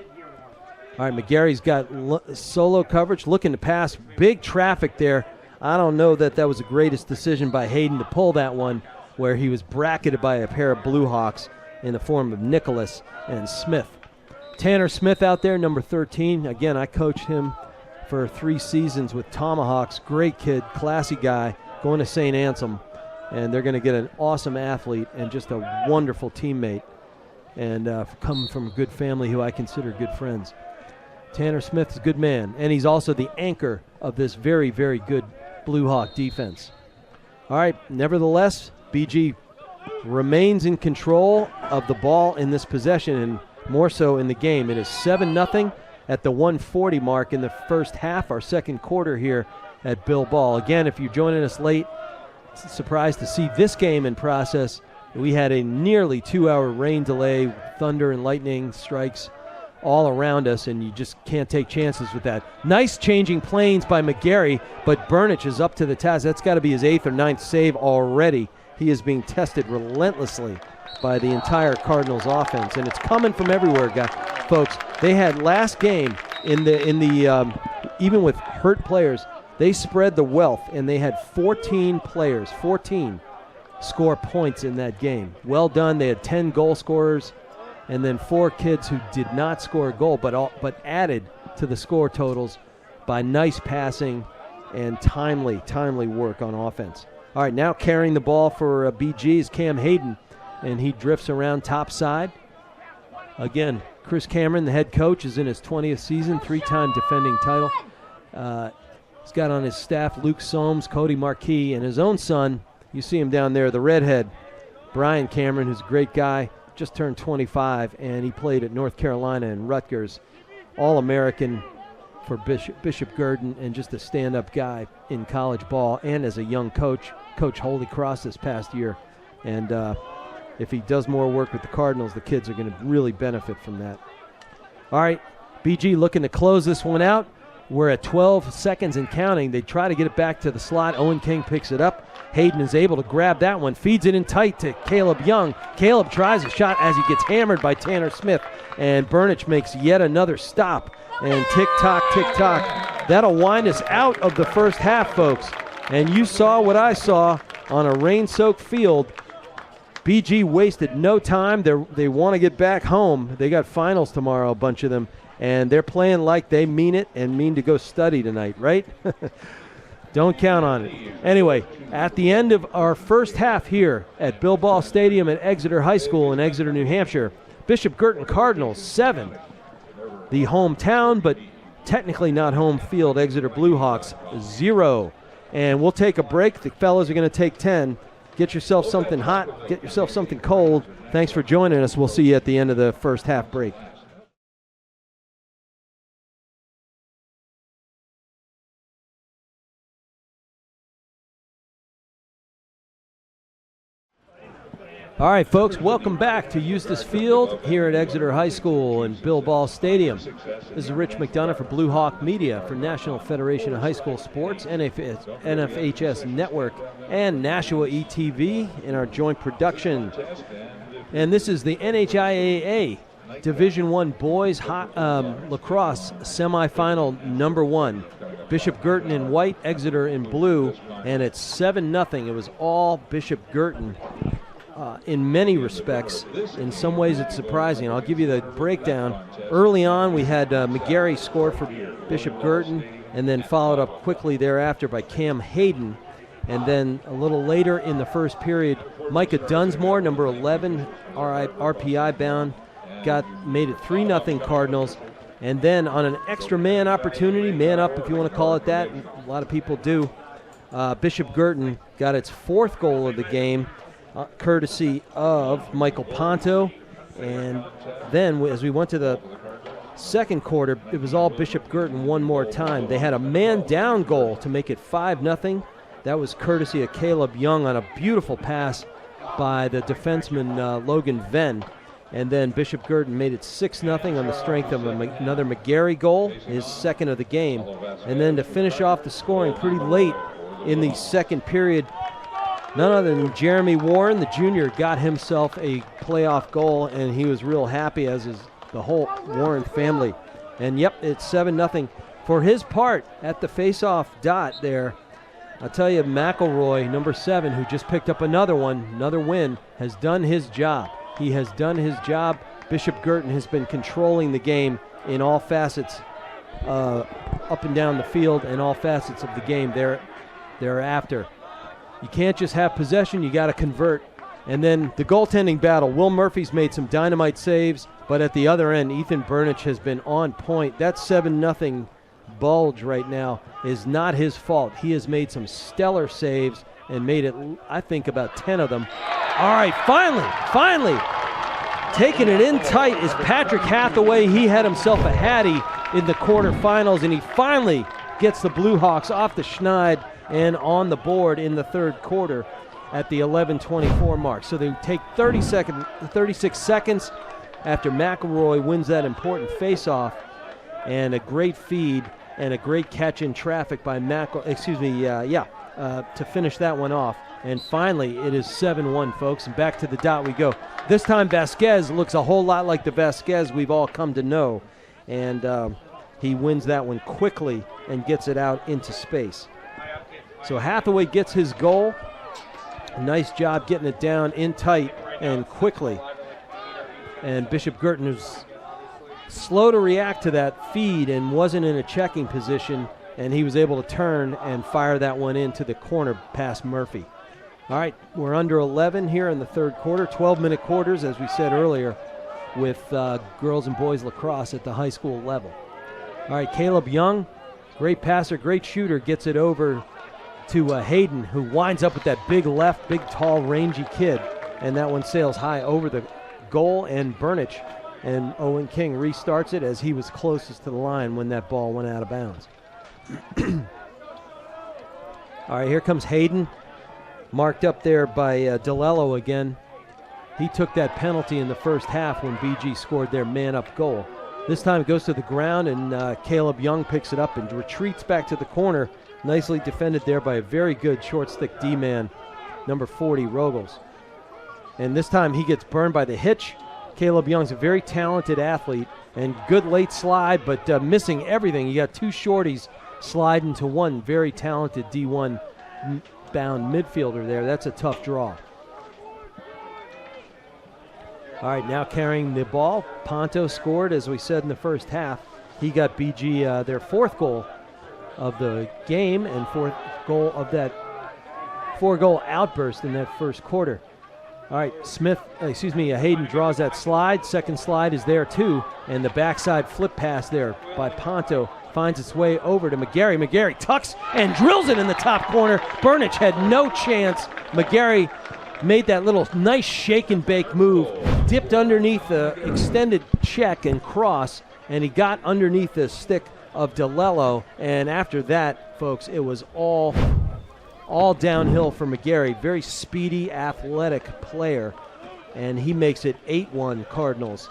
All right, McGarry's got solo coverage, looking to pass. Big traffic there. I don't know that was the greatest decision by Hayden to pull that one, where he was bracketed by a pair of Blue Hawks in the form of Nicholas and Smith. Tanner Smith out there, number 13. Again, I coached him for 3 seasons with Tomahawks. Great kid, classy guy, going to St. Anselm. And they're going to get an awesome athlete and just a wonderful teammate. And coming from a good family who I consider good friends. Tanner Smith is a good man, and he's also the anchor of this very, very good Blue Hawk defense. All right, nevertheless, BG remains in control of the ball in this possession, and more so in the game. It is 7-0 at the 1:40 mark in the first half, our second quarter here at Bill Ball. Again, if you're joining us late, surprised to see this game in process. We had a nearly 2-hour rain delay, thunder and lightning strikes all around us, and you just can't take chances with that. Nice changing planes by McGarry, but Burnich is up to the task. That's got to be his 8th or 9th save already. He is being tested relentlessly by the entire Cardinals offense, and it's coming from everywhere, folks. They had last game in the even with hurt players, they spread the wealth, and they had 14 players, 14 score points in that game. Well done. They had 10 goal scorers, and then 4 kids who did not score a goal, but added to the score totals by nice passing and timely work on offense. All right, now carrying the ball for BG is Cam Hayden, and he drifts around top side. Again, Chris Cameron, the head coach, is in his 20th season, 3-time defending title. He's got on his staff Luke Soames, Cody Marquis, and his own son. You see him down there, the redhead, Brian Cameron, who's a great guy. Just turned 25, and he played at North Carolina and Rutgers. All-American for Bishop Guertin, and just a stand-up guy in college ball and as a young coach. Coach Holy Cross this past year. And if he does more work with the Cardinals, the kids are going to really benefit from that. All right, BG looking to close this one out. We're at 12 seconds and counting. They try to get it back to the slot. Owen King picks it up. Hayden is able to grab that one, feeds it in tight to Caleb Young. Caleb tries a shot as he gets hammered by Tanner Smith, and Burnich makes yet another stop. And tick-tock, tick-tock. That'll wind us out of the first half, folks. And you saw what I saw on a rain-soaked field. BG wasted no time. They want to get back home. They got finals tomorrow, a bunch of them. And they're playing like they mean it and mean to go study tonight, right? Don't count on it. Anyway, at the end of our first half here at Bill Ball Stadium at Exeter High School in Exeter, New Hampshire, Bishop Guertin Cardinals 7. The hometown, but technically not home field, Exeter Blue Hawks 0. And we'll take a break. The fellas are going to take 10. Get yourself something hot. Get yourself something cold. Thanks for joining us. We'll see you at the end of the first half break. All right, folks, welcome back to Eustis Field here at Exeter High School and Bill Ball Stadium. This is Rich McDonough for Blue Hawk Media for National Federation of High School Sports, NFHS Network, and NHIAA ETV in our joint production. And this is the NHIAA Division I Boys Lacrosse Semifinal number 1. Bishop Guertin in white, Exeter in blue, and it's 7-0. It was all Bishop Guertin. In many respects. In some ways it's surprising. I'll give you the breakdown. Early on we had McGarry score for Bishop Guertin, and then followed up quickly thereafter by Cam Hayden. And then a little later in the first period, Micah Dunsmore, number 11, RPI bound, made it 3-0 Cardinals. And then on an extra man opportunity, man up if you want to call it that, a lot of people do, Bishop Guertin got its 4th goal of the game. courtesy of Michael Ponto. And then as we went to the second quarter, it was all Bishop Guertin one more time. They had a man-down goal to make it 5-0. That was courtesy of Caleb Young on a beautiful pass by the defenseman Logan Venn. And then Bishop Guertin made it 6-0 on the strength of another McGarry goal, his second of the game. And then to finish off the scoring pretty late in the second period, none other than Jeremy Warren, the junior, got himself a playoff goal, and he was real happy, as is the whole Warren family. And yep, it's 7-0. For his part at the face-off dot there, I'll tell you, McElroy, number 7, who just picked up another win, has done his job. He has done his job. Bishop Guertin has been controlling the game in all facets, up and down the field, and all facets of the game thereafter. You can't just have possession, you got to convert. And then the goaltending battle. Will Murphy's made some dynamite saves, but at the other end, Ethan Burnich has been on point. That 7-0 bulge right now is not his fault. He has made some stellar saves and made it, I think, about 10 of them. All right, finally, taking it in tight is Patrick Hathaway. He had himself a hattie in the quarterfinals, and he finally gets the Blue Hawks off the schneid and on the board in the third quarter at the 11:24 mark. So they take 36 seconds after McElroy wins that important face-off, and a great feed and a great catch in traffic by to finish that one off. And finally, it is 7-1, folks, and back to the dot we go. This time, Vasquez looks a whole lot like the Vasquez we've all come to know, and he wins that one quickly and gets it out into space. So Hathaway gets his goal. Nice job getting it down in tight and quickly. And Bishop Guertin was slow to react to that feed and wasn't in a checking position, and he was able to turn and fire that one into the corner past Murphy. All right, we're under 11 here in the third quarter, 12-minute quarters, as we said earlier, with girls and boys lacrosse at the high school level. All right, Caleb Young, great passer, great shooter, gets it over to Hayden, who winds up with that big left, big, tall, rangy kid, and that one sails high over the goal and Burnich, and Owen King restarts it as he was closest to the line when that ball went out of bounds. All right, here comes Hayden, marked up there by DeLello again. He took that penalty in the first half when BG scored their man-up goal. This time it goes to the ground, and Caleb Young picks it up and retreats back to the corner. Nicely defended there by a very good short-stick D-man, number 40, Rogels. And this time he gets burned by the hitch. Caleb Young's a very talented athlete, and good late slide, but missing everything. You got two shorties sliding to one very talented D1 bound midfielder there. That's a tough draw. All right, now carrying the ball. Ponto scored, as we said in the first half. He got BG their fourth goal of the game and fourth goal of that four-goal outburst in that first quarter. All right, Hayden draws that slide. Second slide is there too, and the backside flip pass there by Ponto finds its way over to McGarry. McGarry tucks and drills it in the top corner. Burnich had no chance. McGarry made that little nice shake and bake move, dipped underneath the extended check and cross, and he got underneath the stick of DeLello, and after that, folks, it was all downhill for McGarry. Very speedy, athletic player, and he makes it 8-1 Cardinals.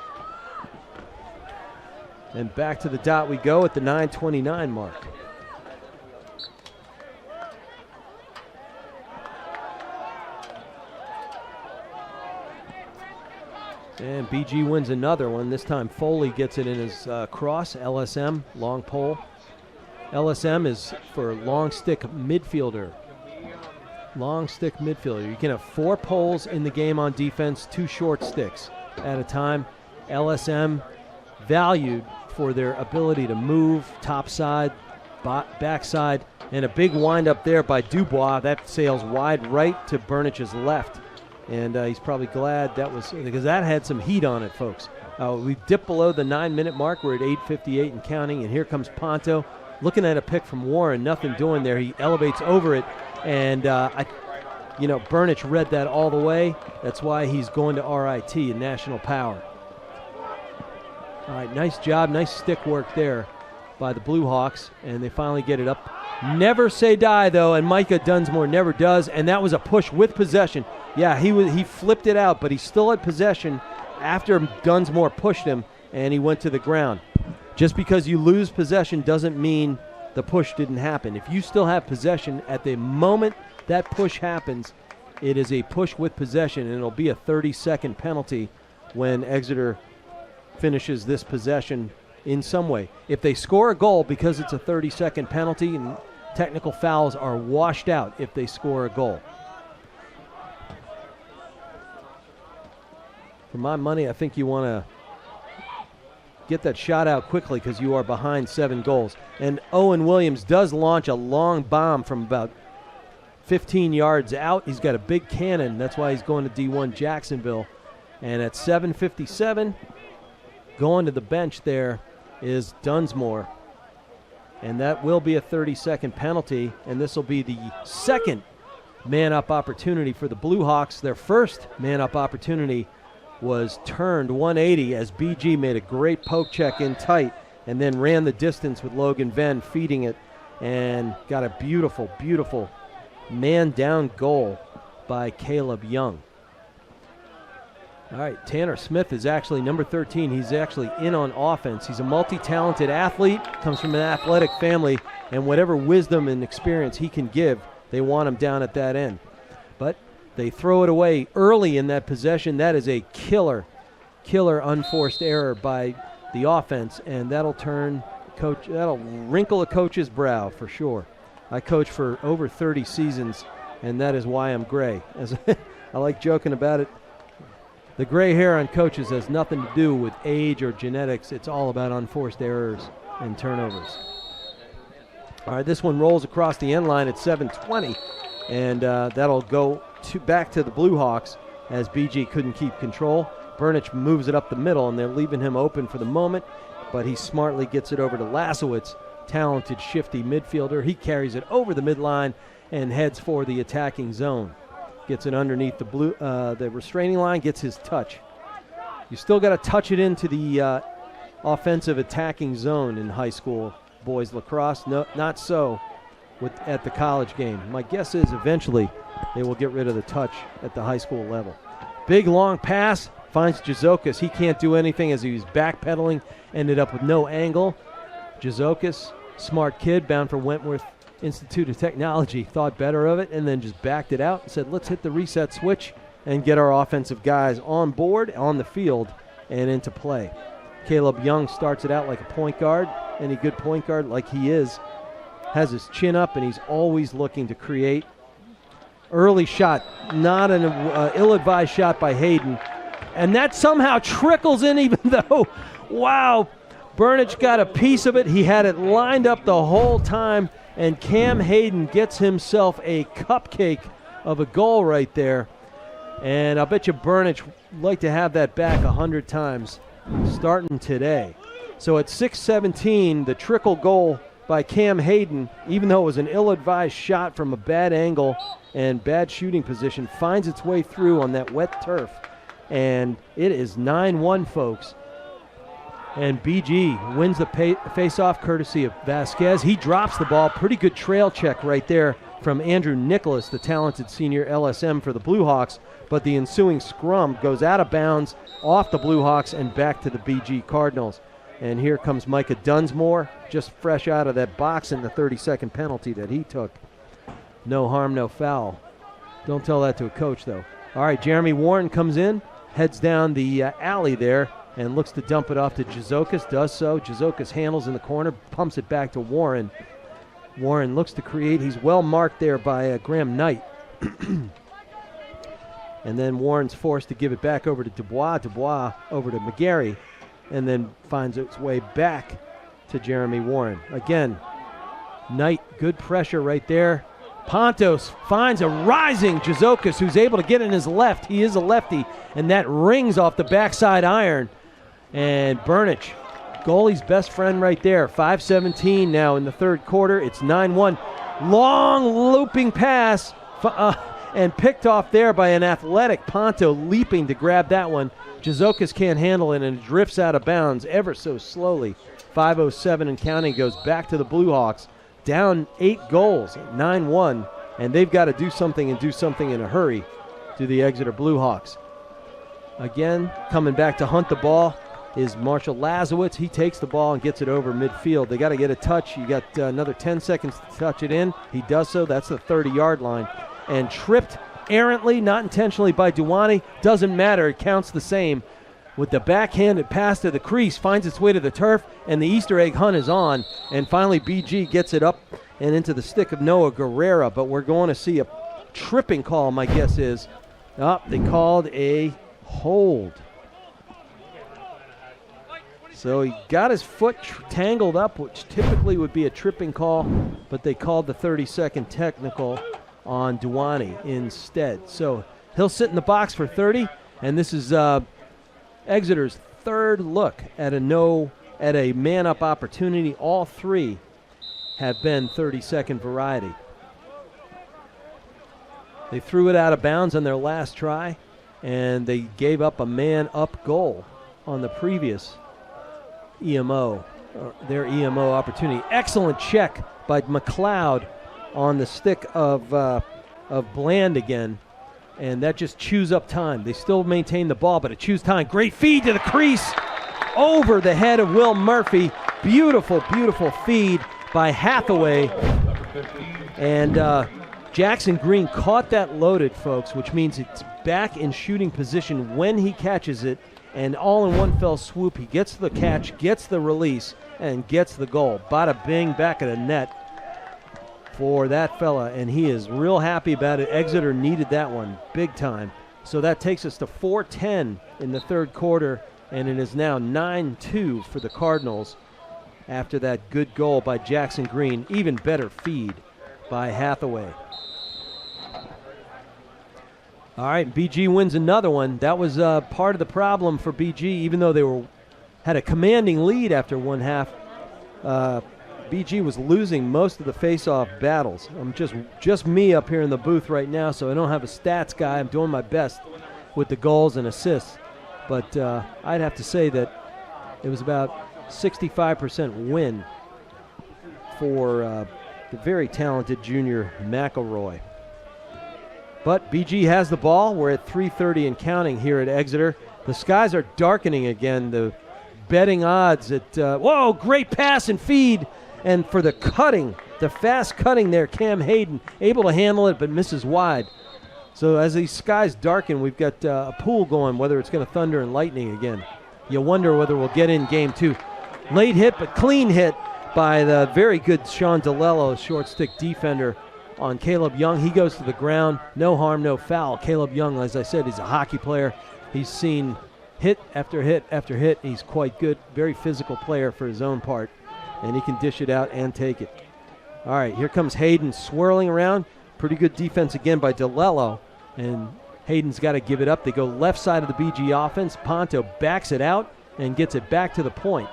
And back to the dot we go at the 9:29 mark. And BG wins another one. This time Foley gets it in his cross, LSM, long pole. LSM is for long stick midfielder. Long stick midfielder. You can have 4 poles in the game on defense, 2 short sticks at a time. LSM valued for their ability to move topside, backside, and a big wind up there by Dubois. That sails wide right to Burnich's left. And he's probably glad that was, because that had some heat on it, folks. We dipped below the 9-minute mark. We're at 8:58 and counting, and here comes Ponto. Looking at a pick from Warren, nothing doing there. He elevates over it, and Burnich read that all the way. That's why he's going to RIT in National Power. All right, nice job, nice stick work there by the Blue Hawks, and they finally get it up. Never say die, though, and Micah Dunsmore never does, and that was a push with possession. Yeah, he flipped it out, but he still had possession after Dunsmore pushed him, and he went to the ground. Just because you lose possession doesn't mean the push didn't happen. If you still have possession at the moment that push happens, it is a push with possession, and it'll be a 30-second penalty when Exeter finishes this possession in some way. If they score a goal, because it's a 30-second penalty, and technical fouls are washed out if they score a goal. For my money, I think you want to get that shot out quickly because you are behind 7 goals. And Owen Williams does launch a long bomb from about 15 yards out. He's got a big cannon. That's why he's going to D1 Jacksonville. And at 7:57, going to the bench there is Dunsmore. And that will be a 30-second penalty, and this will be the second man-up opportunity for the Blue Hawks. Their first man-up opportunity was turned 180 as BG made a great poke check in tight and then ran the distance with Logan Venn feeding it and got a beautiful, beautiful man-down goal by Caleb Young. All right, Tanner Smith is actually number 13. He's actually in on offense. He's a multi-talented athlete, comes from an athletic family, and whatever wisdom and experience he can give, they want him down at that end. But they throw it away early in that possession. That is a killer unforced error by the offense, and that'll wrinkle a coach's brow for sure. I coached for over 30 seasons, and that is why I'm gray. As I like joking about it, the gray hair on coaches has nothing to do with age or genetics. It's all about unforced errors and turnovers. All right, this one rolls across the end line at 7:20, and that'll go back to the Blue Hawks as BG couldn't keep control. Burnich moves it up the middle, and they're leaving him open for the moment, but he smartly gets it over to Lasowitz, talented, shifty midfielder. He carries it over the midline and heads for the attacking zone. Gets it underneath the restraining line, gets his touch. You still got to touch it into the offensive attacking zone in high school boys lacrosse. No, not so at the college game. My guess is eventually they will get rid of the touch at the high school level. Big long pass, finds Jazokas. He can't do anything as he was backpedaling, ended up with no angle. Jazokas, smart kid, bound for Wentworth Institute of Technology, thought better of it and then just backed it out and said, let's hit the reset switch and get our offensive guys on board, on the field, and into play. Caleb Young starts it out like a point guard, any good point guard like he is, has his chin up, and he's always looking to create. Early shot, not an ill-advised shot by Hayden, and that somehow trickles in even though, wow, Burnich got a piece of it. He had it lined up the whole time, and Cam Hayden gets himself a cupcake of a goal right there. And I'll bet you Burnich would like to have that back 100 times starting today. So at 6:17, the trickle goal by Cam Hayden, even though it was an ill-advised shot from a bad angle and bad shooting position, finds its way through on that wet turf. And it is 9-1, folks. And BG wins the face-off courtesy of Vasquez. He drops the ball. Pretty good trail check right there from Andrew Nicholas, the talented senior LSM for the Blue Hawks. But the ensuing scrum goes out of bounds, off the Blue Hawks, and back to the BG Cardinals. And here comes Micah Dunsmore, just fresh out of that box in the 30-second penalty that he took. No harm, no foul. Don't tell that to a coach, though. All right, Jeremy Warren comes in, heads down the alley there, and looks to dump it off to Jazokas, does so. Jazokas handles in the corner, pumps it back to Warren. Warren looks to create. He's well marked there by Graham Knight. And then Warren's forced to give it back over to Dubois. Dubois over to McGarry, and then finds its way back to Jeremy Warren. Again, Knight, good pressure right there. Pontos finds a rising Jazokas who's able to get in his left. He is a lefty, and that rings off the backside iron. And Burnich, goalie's best friend right there. 5:17 now in the third quarter. It's 9-1. Long looping pass. and picked off there by an athletic Ponto leaping to grab that one. Jazokas can't handle it and drifts out of bounds ever so slowly. 5:07 and counting goes back to the Blue Hawks. Down 8 goals, 9-1, and they've got to do something and do something in a hurry to the Exeter Blue Hawks. Again, coming back to hunt the ball is Marshall Lazowitz. He takes the ball and gets it over midfield. They got to get a touch. You got another 10 seconds to touch it in. He does so. That's the 30-yard line. And tripped errantly, not intentionally, by Duwani. Doesn't matter. It counts the same. With the backhanded pass to the crease, finds its way to the turf, and the Easter egg hunt is on. And finally, BG gets it up and into the stick of Noah Guerrera. But we're going to see a tripping call, my guess is. They called a hold. So he got his foot tangled up, which typically would be a tripping call, but they called the 30-second technical on Duwani instead. So he'll sit in the box for 30, and this is Exeter's third look at a man-up opportunity. All 3 have been 30-second variety. They threw it out of bounds on their last try, and they gave up a man-up goal on the previous EMO, their EMO opportunity. Excellent check by McLeod on the stick of Bland again, and that just chews up time. They still maintain the ball, but it chews time. Great feed to the crease over the head of Will Murphy. Beautiful, beautiful feed by Hathaway. And Jackson Green caught that loaded, folks, which means it's back in shooting position when he catches it, and all in one fell swoop, he gets the catch, gets the release, and gets the goal. Bada bing, back of the net for that fella, and he is real happy about it. Exeter needed that one big time. So that takes us to 4:10 in the third quarter, and it is now 9-2 for the Cardinals after that good goal by Jackson Green. Even better feed by Hathaway. All right, BG wins another one. That was part of the problem for BG, even though they had a commanding lead after one half. BG was losing most of the face-off battles. I'm just me up here in the booth right now, so I don't have a stats guy. I'm doing my best with the goals and assists. But I'd have to say that it was about 65% win for the very talented junior McElroy. But BG has the ball. We're at 3:30 and counting here at Exeter. The skies are darkening again. The betting odds at whoa, great pass and feed. And for the cutting, the fast cutting there, Cam Hayden able to handle it but misses wide. So as these skies darken, we've got a pool going, whether it's going to thunder and lightning again. You wonder whether we'll get in game 2. Late hit, but clean hit by the very good Sean DeLello, short stick defender on Caleb Young. He goes to the ground. No harm, no foul. Caleb Young, as I said, he's a hockey player. He's seen hit after hit after hit. He's quite good. Very physical player for his own part. And he can dish it out and take it. All right, here comes Hayden swirling around. Pretty good defense again by DeLello. And Hayden's got to give it up. They go left side of the BG offense. Ponto backs it out and gets it back to the point.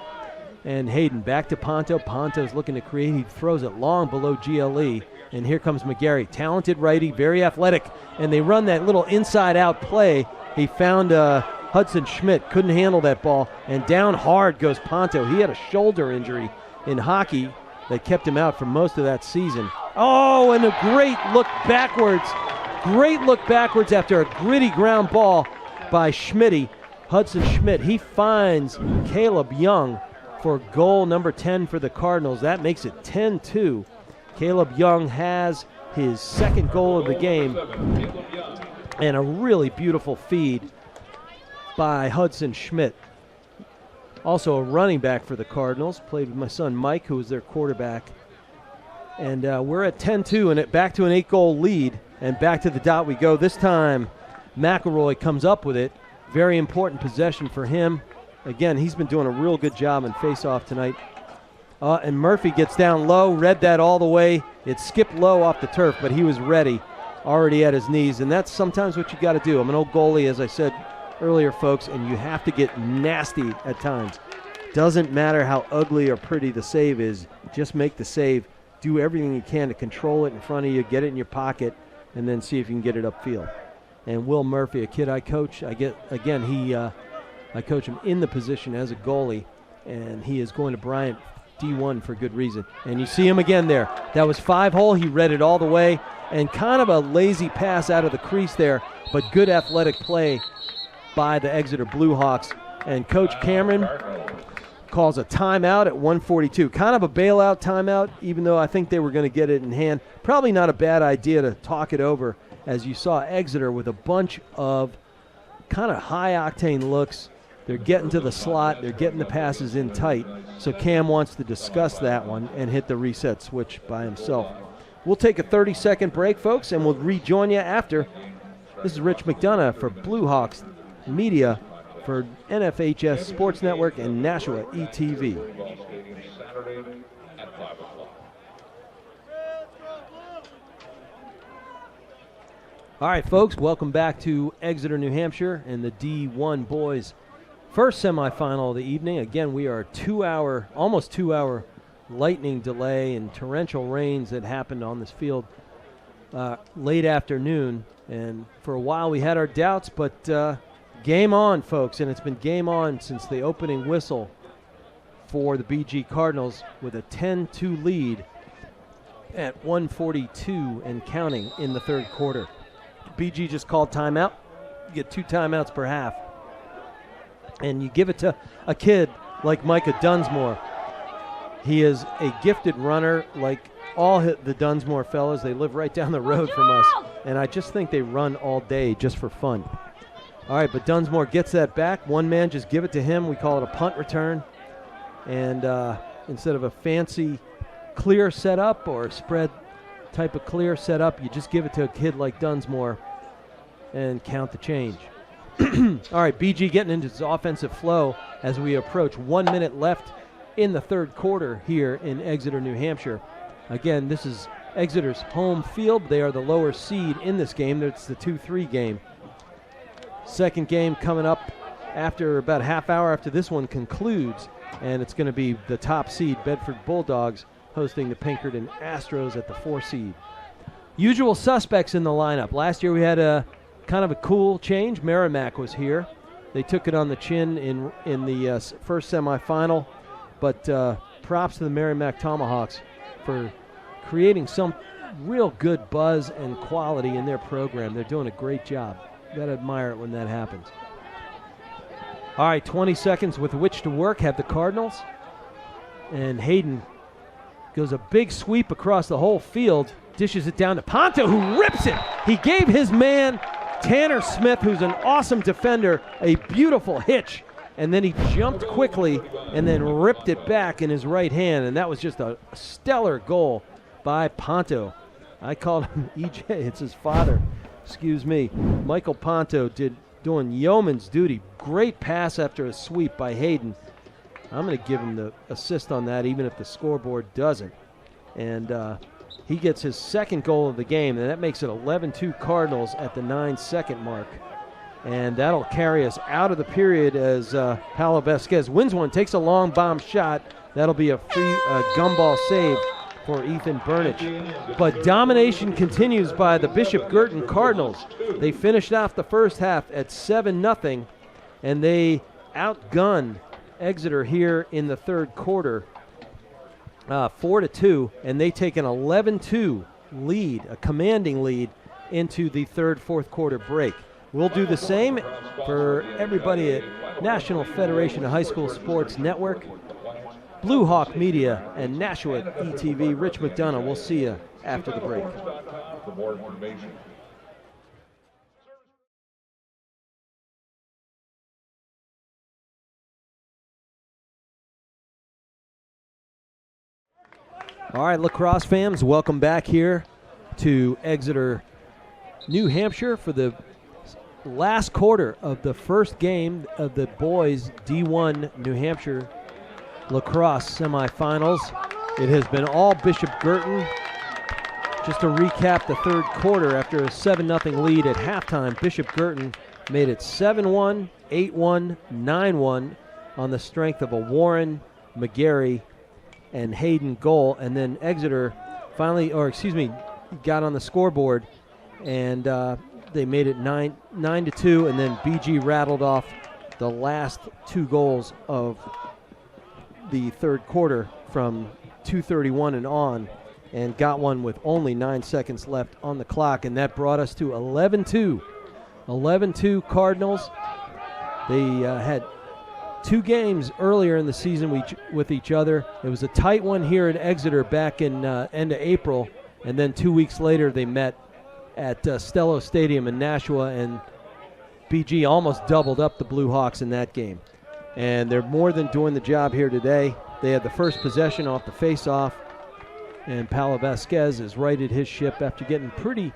And Hayden back to Ponto. Ponto's looking to create. He throws it long below GLE. And here comes McGarry. Talented righty, very athletic. And they run that little inside-out play. He found Hudson Schmidt. Couldn't handle that ball. And down hard goes Ponto. He had a shoulder injury in hockey that kept him out for most of that season. Oh, and a great look backwards. Great look backwards after a gritty ground ball by Schmitty. Hudson Schmidt. He finds Caleb Young for goal number 10 for the Cardinals. That makes it 10-2. Caleb Young has his second goal of the game, and a really beautiful feed by Hudson Schmidt. Also a running back for the Cardinals. Played with my son Mike, who was their quarterback. And we're at 10-2, and back to an 8-goal lead, and back to the dot we go. This time McElroy comes up with it. Very important possession for him. Again, he's been doing a real good job in face-off tonight. And Murphy gets down low, read that all the way. It skipped low off the turf, but he was ready, already at his knees. And that's sometimes what you got to do. I'm an old goalie, as I said earlier, folks, and you have to get nasty at times. Doesn't matter how ugly or pretty the save is. Just make the save. Do everything you can to control it in front of you, get it in your pocket, and then see if you can get it upfield. And Will Murphy, a kid I coach, I coach him in the position as a goalie, and he is going to Bryant D1 for good reason. And you see him again there. That was 5-hole. He read it all the way, and kind of a lazy pass out of the crease there, but good athletic play by the Exeter Blue Hawks. And Coach Cameron calls a timeout at 1:42. Kind of a bailout timeout, even though I think they were going to get it in hand. Probably not a bad idea to talk it over, as you saw Exeter with a bunch of kind of high-octane looks. They're getting to the slot. They're getting the passes in tight. So Cam wants to discuss that one and hit the reset switch by himself. We'll take a 30-second break, folks, and we'll rejoin you after. This is Rich McDonough for Blue Hawks Media for NFHS Sports Network and Nashua ETV. All right, folks, welcome back to Exeter, New Hampshire, and the D1 boys' first semifinal of the evening. Again, we are almost 2-hour lightning delay and torrential rains that happened on this field late afternoon. And for a while we had our doubts, but game on, folks, and it's been game on since the opening whistle for the BG Cardinals with a 10-2 lead at 1:42 and counting in the third quarter. BG just called timeout. You get 2 timeouts per half. And you give it to a kid like Micah Dunsmore. He is a gifted runner like all the Dunsmore fellas. They live right down the road from us. And I just think they run all day just for fun. All right, but Dunsmore gets that back. One man, just give it to him. We call it a punt return. And instead of a fancy clear setup or a spread type of clear setup, you just give it to a kid like Dunsmore and count the change. All right, BG getting into his offensive flow as we approach 1 minute left in the third quarter here in Exeter, New Hampshire. Again, this is Exeter's home field. They are the lower seed in this game. It's the 2-3 game. Second game coming up after about a half hour after this one concludes, and it's going to be the top seed, Bedford Bulldogs, hosting the Pinkerton Astros at the 4 seed. Usual suspects in the lineup. Last year we had a kind of a cool change. Merrimack was here. They took it on the chin in the first semifinal, but props to the Merrimack Tomahawks for creating some real good buzz and quality in their program. They're doing a great job. You gotta admire it when that happens. All right, 20 seconds with which to work have the Cardinals. And Hayden goes a big sweep across the whole field, dishes it down to Ponto, who rips it. He gave his man, Tanner Smith, who's an awesome defender, a beautiful hitch. And then he jumped quickly and then ripped it back in his right hand. And that was just a stellar goal by Ponto. I called him EJ. It's his father. Excuse me. Michael Ponto doing yeoman's duty. Great pass after a sweep by Hayden. I'm going to give him the assist on that, even if the scoreboard doesn't. And he gets his second goal of the game, and that makes it 11-2 Cardinals at the 9-second mark. And that'll carry us out of the period as Paulo Vasquez wins one, takes a long bomb shot. That'll be a free gumball save for Ethan Burnich. But domination continues by the Bishop Guertin Cardinals. They finished off the first half at 7-0, and they outgunned Exeter here in the third quarter, 4-2, and they take an 11-2 lead, a commanding lead, into the fourth quarter break. We'll do the same for everybody at National Federation of High School Sports Network, Blue Hawk Media, and Nashua ETV. Rich McDonough, we'll see you after the break. All right, lacrosse fans, welcome back here to Exeter, New Hampshire for the last quarter of the first game of the boys D1 New Hampshire lacrosse semifinals. It has been all Bishop Guertin. Just to recap the third quarter, after a 7-0 lead at halftime, Bishop Guertin made it 7-1, 8-1, 9-1 on the strength of a Warren, McGarry, and Hayden goal. And then Exeter got on the scoreboard and they made it 9-2, and then BG rattled off the last 2 goals of the third quarter from 2:31 and on, and got one with only 9 seconds left on the clock, and that brought us to 11-2. 11-2 Cardinals. They had 2 games earlier in the season with each other. It was a tight one here at Exeter back in end of April, and then 2 weeks later they met at Stello Stadium in Nashua, and BG almost doubled up the Blue Hawks in that game. And they're more than doing the job here today. They had the first possession off the face-off, and Paulo Vasquez has righted his ship after getting pretty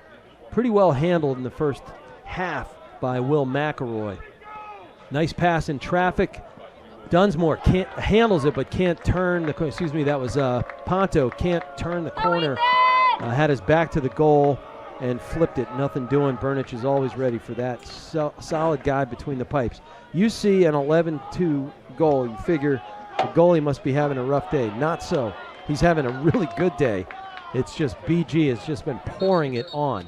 well handled in the first half by Will McElroy. Nice pass in traffic. Dunsmore handles it but can't turn the, that was Ponto, can't turn the corner. Had his back to the goal and flipped it. Nothing doing. Burnich is always ready for that. Solid guy between the pipes. You see an 11-2 goal, you figure the goalie must be having a rough day. Not so. He's having a really good day. It's just BG has just been pouring it on.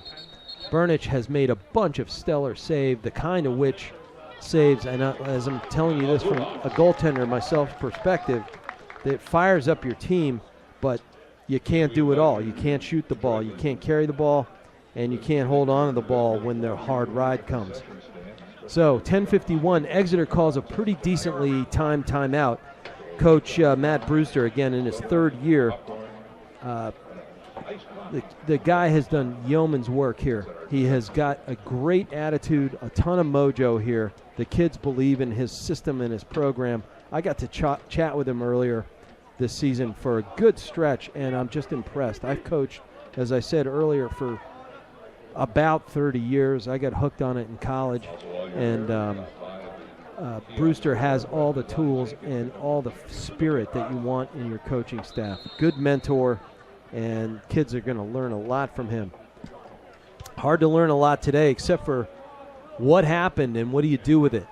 Burnich has made a bunch of stellar saves, the kind of which saves, and as I'm telling you this from a goaltender myself perspective, that fires up your team, but you can't do it all. You can't shoot the ball, you can't carry the ball, and you can't hold on to the ball when the hard ride comes. So 10:51, Exeter calls a pretty decently timed timeout. Coach Matt Brewster, again in his 3rd year, the guy has done yeoman's work here. He has got a great attitude, a ton of mojo here. The kids believe in his system and his program. I got to chat with him earlier this season for a good stretch, and I'm just impressed. I've coached, as I said earlier, for about 30 years. I got hooked on it in college, and Brewster has all the tools and all the spirit that you want in your coaching staff. Good mentor, and kids are going to learn a lot from him. Hard to learn a lot today, except for what happened and what do you do with it.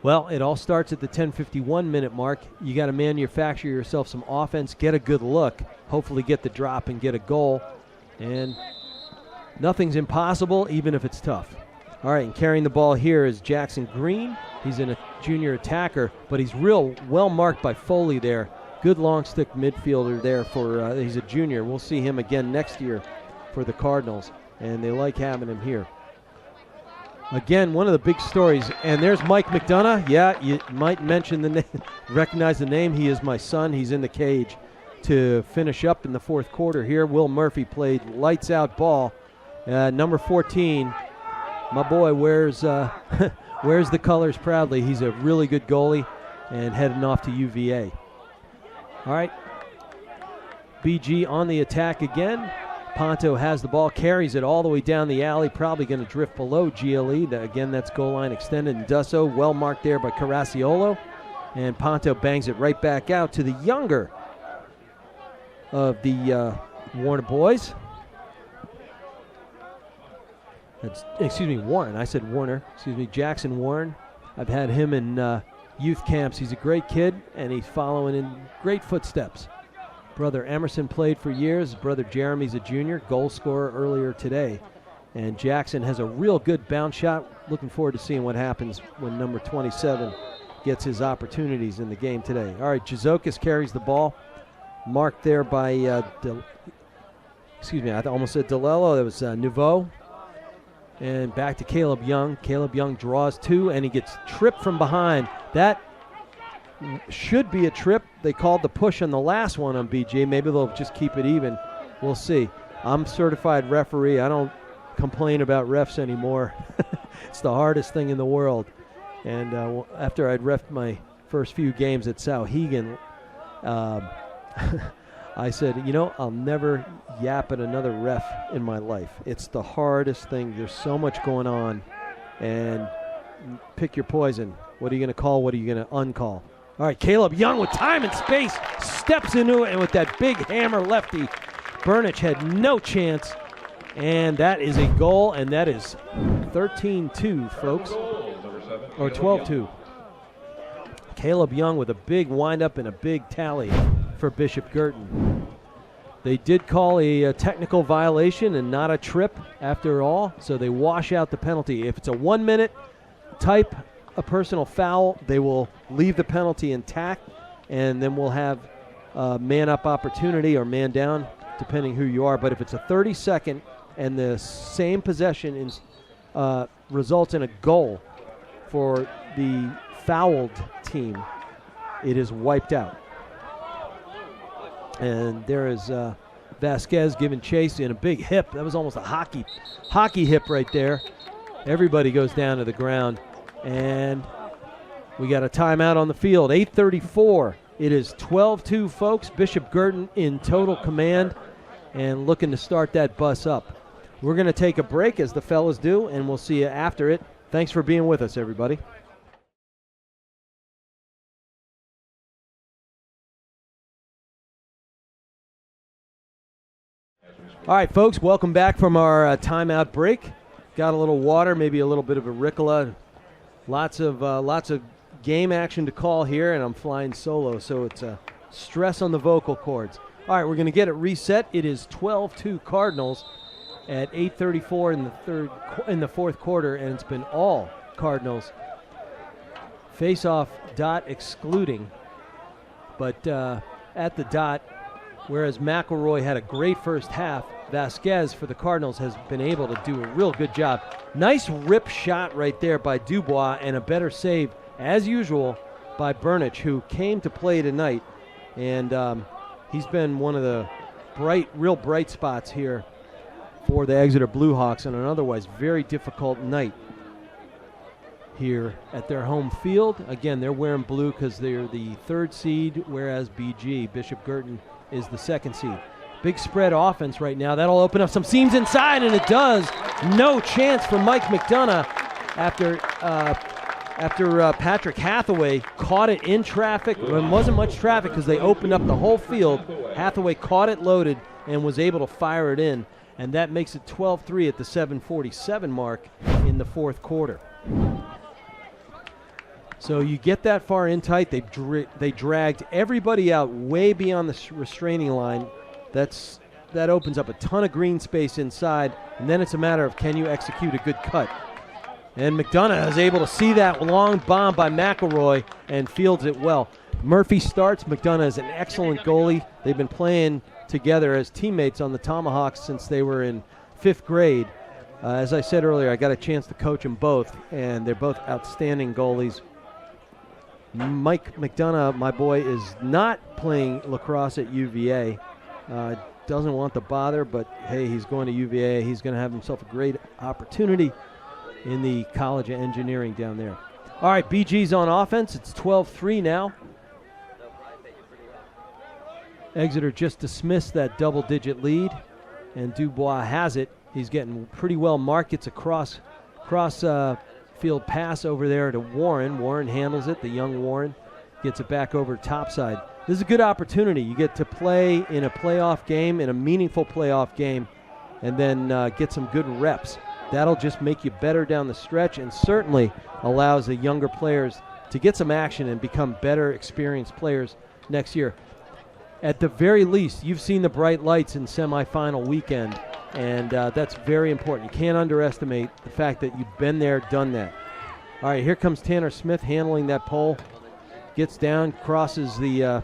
Well, it all starts at the 10:51 minute mark. You got to manufacture yourself some offense, get a good look, hopefully get the drop and get a goal. And nothing's impossible, even if it's tough. All right, and carrying the ball here is Jackson Green. He's a junior attacker, but he's real well marked by Foley there. Good long stick midfielder there for, he's a junior. We'll see him again next year for the Cardinals, and they like having him here. Again, one of the big stories, and there's Mike McDonough. Yeah, you might mention the name, recognize the name. He is my son. He's in the cage to finish up in the 4th quarter here. Will Murphy played lights out ball. Number 14, my boy wears wears the colors proudly. He's a really good goalie and heading off to UVA. All right, BG on the attack again. Ponto has the ball, carries it all the way down the alley, probably going to drift below GLE. Again, that's goal line extended. And Dusso, well marked there by Caracciolo. And Ponto bangs it right back out to the younger of the Warner boys. Warren. I said Warner. Jackson Warren. I've had him in youth camps. He's a great kid, and he's following in great footsteps. Brother Emerson played for years. Brother Jeremy's a junior, goal scorer earlier today. And Jackson has a real good bounce shot. Looking forward to seeing what happens when number 27 gets his opportunities in the game today. All right, Jazokis carries the ball. Marked there by, I almost said DeLello. That was Nouveau. And back to Caleb Young. Caleb Young draws 2, and he gets tripped from behind. That should be a trip. They called the push on the last one on BG. Maybe they'll just keep it even. We'll see. I'm certified referee. I don't complain about refs anymore. It's the hardest thing in the world. And after I'd reffed my first few games at Sauhegan, I said, I'll never yap at another ref in my life. It's the hardest thing. There's so much going on. And pick your poison. What are you going to call? What are you going to uncall? All right, Caleb Young with time and space steps into it, and with that big hammer lefty, Burnich had no chance. And that is a goal, and that is 13-2, folks, or 12-2. Caleb Young with a big windup and a big tally for Bishop Guertin. They did call a technical violation and not a trip after all, so they wash out the penalty. If it's a 1 minute type a personal foul, they will leave the penalty intact, and then we'll have man up opportunity or man down, depending who you are. But if it's a 30-second and the same possession results in a goal for the fouled team, it is wiped out. And there is Vasquez giving chase in a big hip. That was almost a hockey hip right there. Everybody goes down to the ground. And we got a timeout on the field. 8:34. It is 12-2, folks. Bishop Guertin in total command and looking to start that bus up. We're going to take a break, as the fellas do, and we'll see you after it. Thanks for being with us, everybody. All right, folks, welcome back from our timeout break. Got a little water, maybe a little bit of a Ricola. Lots of game action to call here, and I'm flying solo, so it's a stress on the vocal cords. All right, we're going to get it reset. It is 12-2 Cardinals at 8:34 in the fourth quarter, and it's been all Cardinals. Face-off dot excluding, but at the dot, whereas McElroy had a great first half, Vasquez for the Cardinals has been able to do a real good job. Nice rip shot right there by Dubois, and a better save, as usual, by Burnich, who came to play tonight. And he's been one of the real bright spots here for the Exeter Blue Hawks on an otherwise very difficult night here at their home field. Again, they're wearing blue because they're the third seed, whereas BG, Bishop Guertin, is the second seed. Big spread offense right now. That'll open up some seams inside, and it does. No chance for Mike McDonough after Patrick Hathaway caught it in traffic. It wasn't much traffic because they opened up the whole field. Hathaway caught it loaded and was able to fire it in, and that makes it 12-3 at the 7:47 mark in the fourth quarter. So you get that far in tight. They dragged everybody out way beyond the restraining line. That opens up a ton of green space inside, and then it's a matter of, can you execute a good cut? And McDonough is able to see that long bomb by McElroy and fields it well. Murphy starts. McDonough is an excellent goalie. They've been playing together as teammates on the Tomahawks since they were in 5th grade. As I said earlier, I got a chance to coach them both, and they're both outstanding goalies. Mike McDonough, my boy, is not playing lacrosse at UVA. Doesn't want the bother, but hey, he's going to UVA. He's going to have himself a great opportunity in the College of Engineering down there. All right, BG's on offense. It's 12-3 now. Exeter just dismissed that double-digit lead, and Dubois has it. He's getting pretty well marked. It's a cross field pass over there to Warren. Warren handles it. The young Warren gets it back over topside. This is a good opportunity. You get to play in a playoff game, in a meaningful playoff game, and then get some good reps. That'll just make you better down the stretch, and certainly allows the younger players to get some action and become better, experienced players next year. At the very least, you've seen the bright lights in semifinal weekend, and that's very important. You can't underestimate the fact that you've been there, done that. All right, here comes Tanner Smith handling that pole. Gets down, crosses the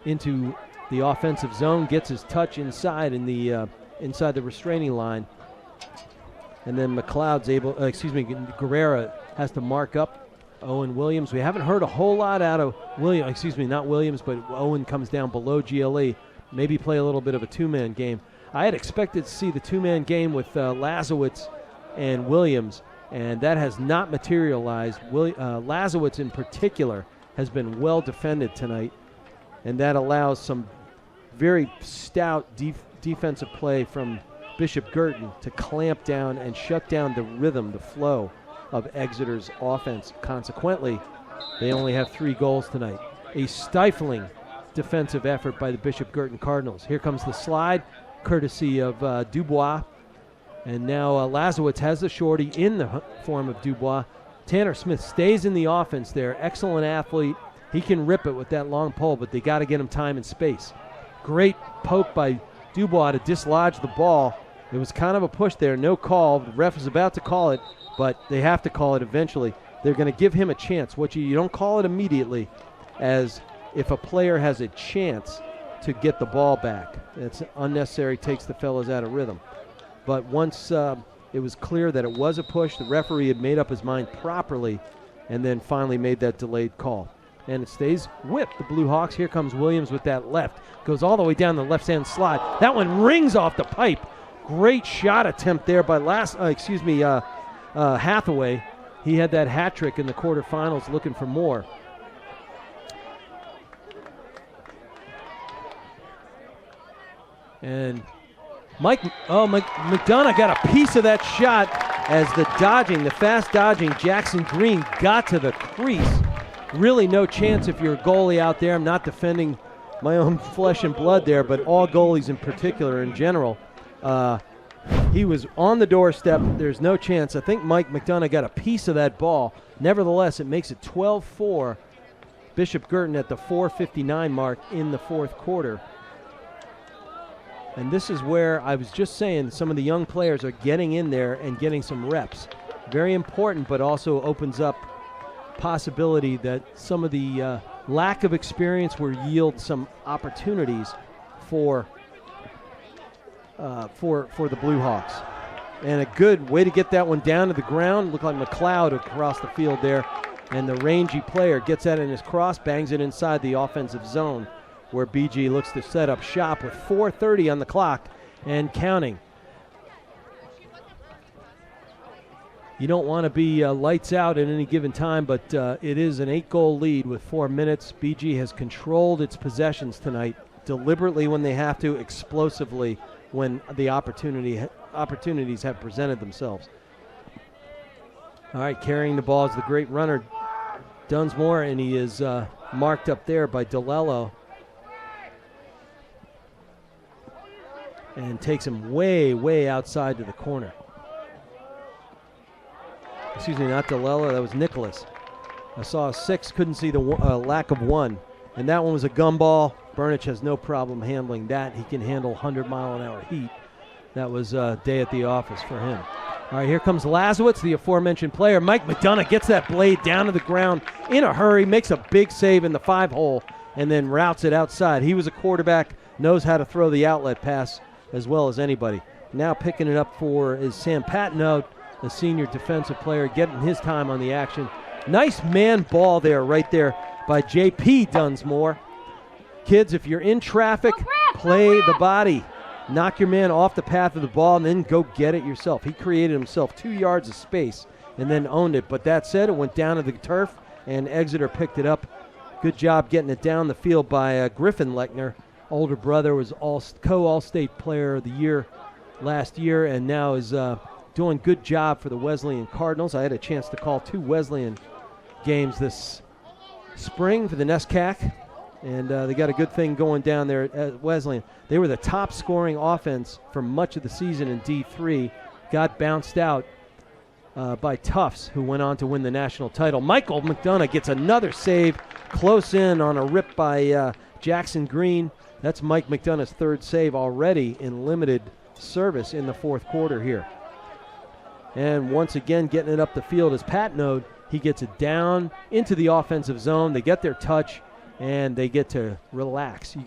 into the offensive zone, gets his touch inside in the inside the restraining line, and then McLeod's Guerrera has to mark up Owen Williams. We haven't heard a whole lot out of not Williams, but Owen comes down below GLE. Maybe play a little bit of a two-man game. I had expected to see the two-man game with Lazowitz and Williams, and that has not materialized. Lazowitz in particular has been well defended tonight, and that allows some very stout defensive play from Bishop Guertin to clamp down and shut down the rhythm, the flow of Exeter's offense. Consequently, they only have 3 goals tonight. A stifling defensive effort by the Bishop Guertin Cardinals. Here comes the slide, courtesy of Dubois. And now Lazowitz has the shorty in the form of Dubois. Tanner Smith stays in the offense there. Excellent athlete. He can rip it with that long pole, but they got to get him time and space. Great poke by Dubois to dislodge the ball. It was kind of a push there, no call. The ref is about to call it, but they have to call it eventually. They're going to give him a chance. You don't call it immediately, as if a player has a chance to get the ball back. It's unnecessary, takes the fellas out of rhythm. But once it was clear that it was a push, the referee had made up his mind properly and then finally made that delayed call. And it stays with the Blue Hawks. Here comes Williams with that left. Goes all the way down the left-hand slide. That one rings off the pipe. Great shot attempt there by Hathaway. He had that hat trick in the quarterfinals, looking for more. And McDonough got a piece of that shot as the fast dodging Jackson Green got to the crease. Really no chance if you're a goalie out there. I'm not defending my own flesh and blood there, but all goalies in particular in general. He was on the doorstep. There's no chance. I think Mike McDonough got a piece of that ball. Nevertheless, it makes it 12-4. Bishop Guertin at the 4:59 mark in the fourth quarter. And this is where I was just saying some of the young players are getting in there and getting some reps. Very important, but also opens up possibility that some of the lack of experience will yield some opportunities for the Blue Hawks. And a good way to get that one down to the ground. Looked like McLeod across the field there. And the rangy player gets that in his cross, bangs it inside the offensive zone, where BG looks to set up shop with 4:30 on the clock and counting. You don't want to be lights out at any given time, but it is an 8-goal lead with 4 minutes. BG has controlled its possessions tonight, deliberately when they have to, explosively when the opportunities have presented themselves. All right, carrying the ball is the great runner, Dunsmore, and he is marked up there by DeLello. And takes him way, way outside to the corner. Excuse me, not DeLello, that was Nicholas. I saw a 6, couldn't see the lack of 1. And that one was a gumball. Burnich has no problem handling that. He can handle 100-mile-an-hour heat. That was a day at the office for him. All right, here comes Lazowitz, the aforementioned player. Mike McDonough gets that blade down to the ground in a hurry, makes a big save in the 5-hole, and then routes it outside. He was a quarterback, knows how to throw the outlet pass as well as anybody. Now picking it up for is Sam Patnaud, the senior defensive player, getting his time on the action. Nice man ball there, right there by J.P. Dunsmore. Kids, if you're in traffic, play the body. Knock your man off the path of the ball and then go get it yourself. He created himself 2 yards of space and then owned it. But that said, it went down to the turf and Exeter picked it up. Good job getting it down the field by Griffin Lechner. Older brother was co-All-State Player of the Year last year and now is doing good job for the Wesleyan Cardinals. I had a chance to call 2 Wesleyan games this spring for the NESCAC, and they got a good thing going down there at Wesleyan. They were the top scoring offense for much of the season in D3, got bounced out by Tufts, who went on to win the national title. Michael McDonough gets another save close in on a rip by Jackson Green. That's Mike McDonough's 3rd save already in limited service in the fourth quarter here. And once again getting it up the field is Patnaud. He gets it down into the offensive zone. They get their touch, and they get to relax.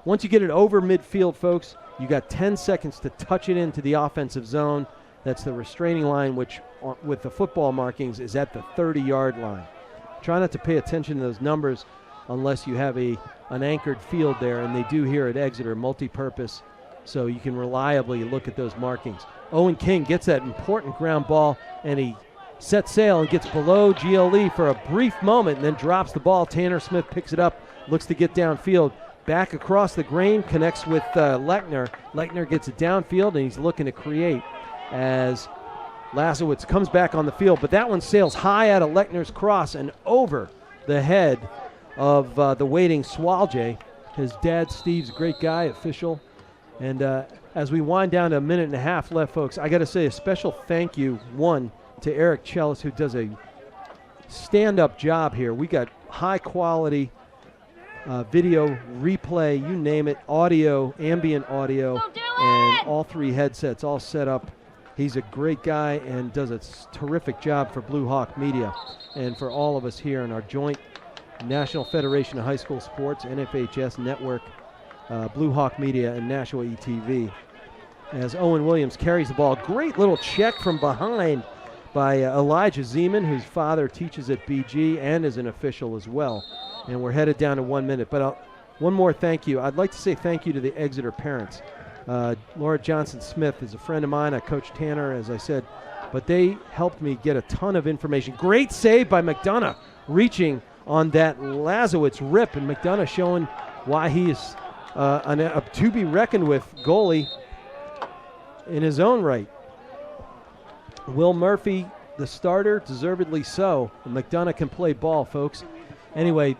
Once you get it over midfield, folks, you got 10 seconds to touch it into the offensive zone. That's the restraining line, which with the football markings is at the 30-yard line. Try not to pay attention to those numbers unless you have an anchored field there, and they do here at Exeter, multi-purpose, so you can reliably look at those markings. Owen King gets that important ground ball, and he sets sail and gets below GLE for a brief moment and then drops the ball. Tanner Smith picks it up, looks to get downfield. Back across the grain, connects with Lechner. Lechner gets it downfield, and he's looking to create as Lazowitz comes back on the field. But that one sails high out of Lechner's cross and over the head of the waiting Swalje. His dad, Steve's a great guy, official. And as we wind down to a minute and a half left, folks, I got to say a special thank you, one, to Eric Chellis, who does a stand-up job here. We got high-quality video, replay, you name it, audio, ambient audio, and all 3 headsets all set up. He's a great guy and does a terrific job for Blue Hawk Media and for all of us here in our joint National Federation of High School Sports, NFHS Network, Blue Hawk Media, and NHIAA TV. As Owen Williams carries the ball, great little check from behind by Elijah Zeman, whose father teaches at BG and is an official as well. And we're headed down to 1 minute. But one more thank you. I'd like to say thank you to the Exeter parents. Laura Johnson-Smith is a friend of mine. I coached Tanner, as I said. But they helped me get a ton of information. Great save by McDonough, reaching on that Lazowitz rip. And McDonough showing why he is a to-be reckoned with goalie in his own right. Will Murphy, the starter, deservedly so. And McDonough can play ball, folks. Anyway,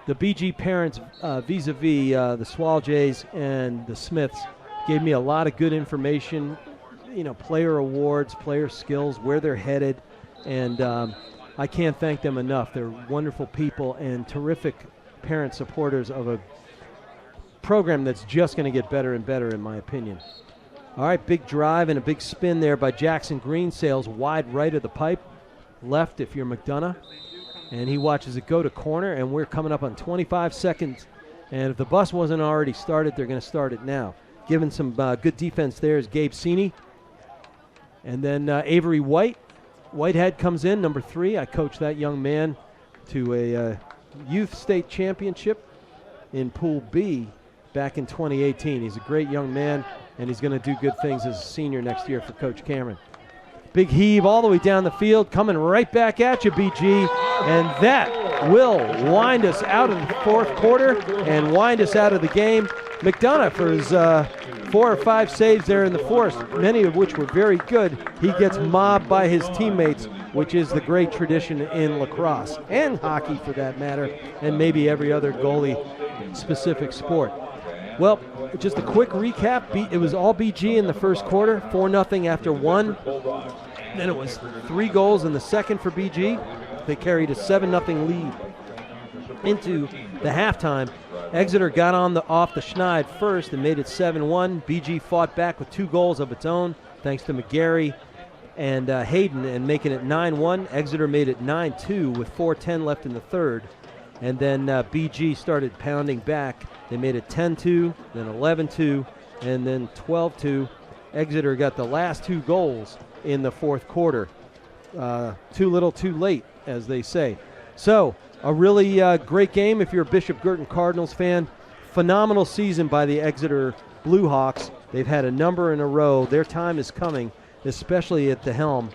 the BG parents vis-a-vis the Swall Jays and the Smiths gave me a lot of good information, player awards, player skills, where they're headed, and I can't thank them enough. They're wonderful people and terrific parent supporters of a program that's just going to get better and better, in my opinion. All right, big drive and a big spin there by Jackson Greensails, wide right of the pipe, left if you're McDonough. And he watches it go to corner, and we're coming up on 25 seconds. And if the bus wasn't already started, they're going to start it now. Giving some good defense there is Gabe Sini. And then Avery Whitehead comes in, number 3. I coached that young man to a youth state championship in Pool B back in 2018. He's a great young man, and he's going to do good things as a senior next year for Coach Cameron. Big heave all the way down the field, coming right back at you, BG. And that will wind us out of the 4th quarter and wind us out of the game. McDonough, for his 4 or 5 saves there in the 4th, many of which were very good, he gets mobbed by his teammates, which is the great tradition in lacrosse, and hockey for that matter, and maybe every other goalie-specific sport. Well, just a quick recap. It was all BG in the first quarter, 4-0 after 1. Then it was 3 goals in the second for BG. They carried a 7-0 lead into the halftime. Exeter got off the schneid first and made it 7-1. BG fought back with 2 goals of its own, thanks to McGarry and Hayden, and making it 9-1. Exeter made it 9-2 with 4:10 left in the third. And then BG started pounding back. They made it 10-2, then 11-2, and then 12-2. Exeter got the last 2 goals in the 4th quarter. Too little, too late, as they say. So, a really great game if you're a Bishop Guertin Cardinals fan. Phenomenal season by the Exeter Blue Hawks. They've had a number in a row. Their time is coming, especially at the helm,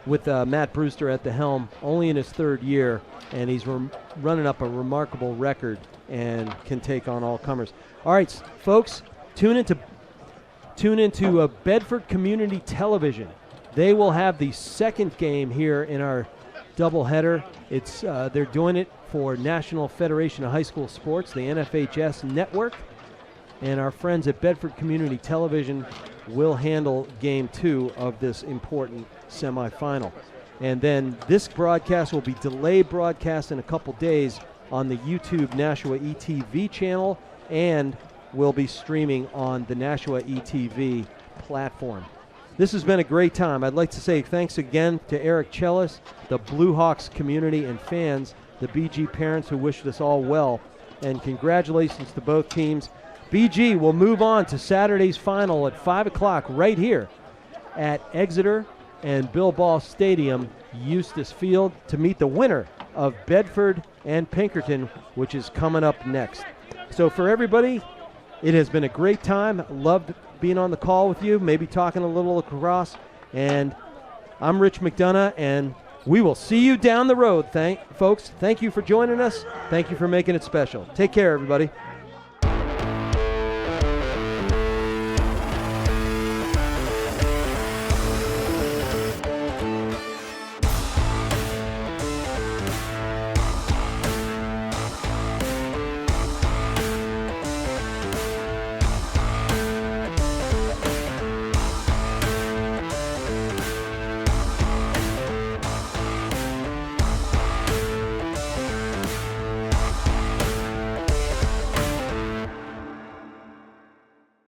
with Matt Brewster at the helm, only in his 3rd year, and he's running up a remarkable record and can take on all comers. All right, folks, tune into Bedford Community Television. They will have the 2nd game here in our doubleheader. It's they're doing it for National Federation of High School Sports, the NFHS Network, and our friends at Bedford Community Television will handle game 2 of this important semifinal. And then this broadcast will be delayed broadcast in a couple days on the YouTube NHIAA ETV channel, and will be streaming on the NHIAA ETV platform. This has been a great time. I'd like to say thanks again to Eric Chellis, the Blue Hawks community and fans, the BG parents who wished us all well, and congratulations to both teams. BG will move on to Saturday's final at 5 o'clock right here at Exeter and Bill Ball Stadium, Eustis Field, to meet the winner of Bedford and Pinkerton, which is coming up next. So for everybody, it has been a great time. Loved being on the call with you, maybe talking a little lacrosse. And I'm Rich McDonough, and we will see you down the road, folks. Thank you for joining us. Thank you for making it special. Take care, everybody.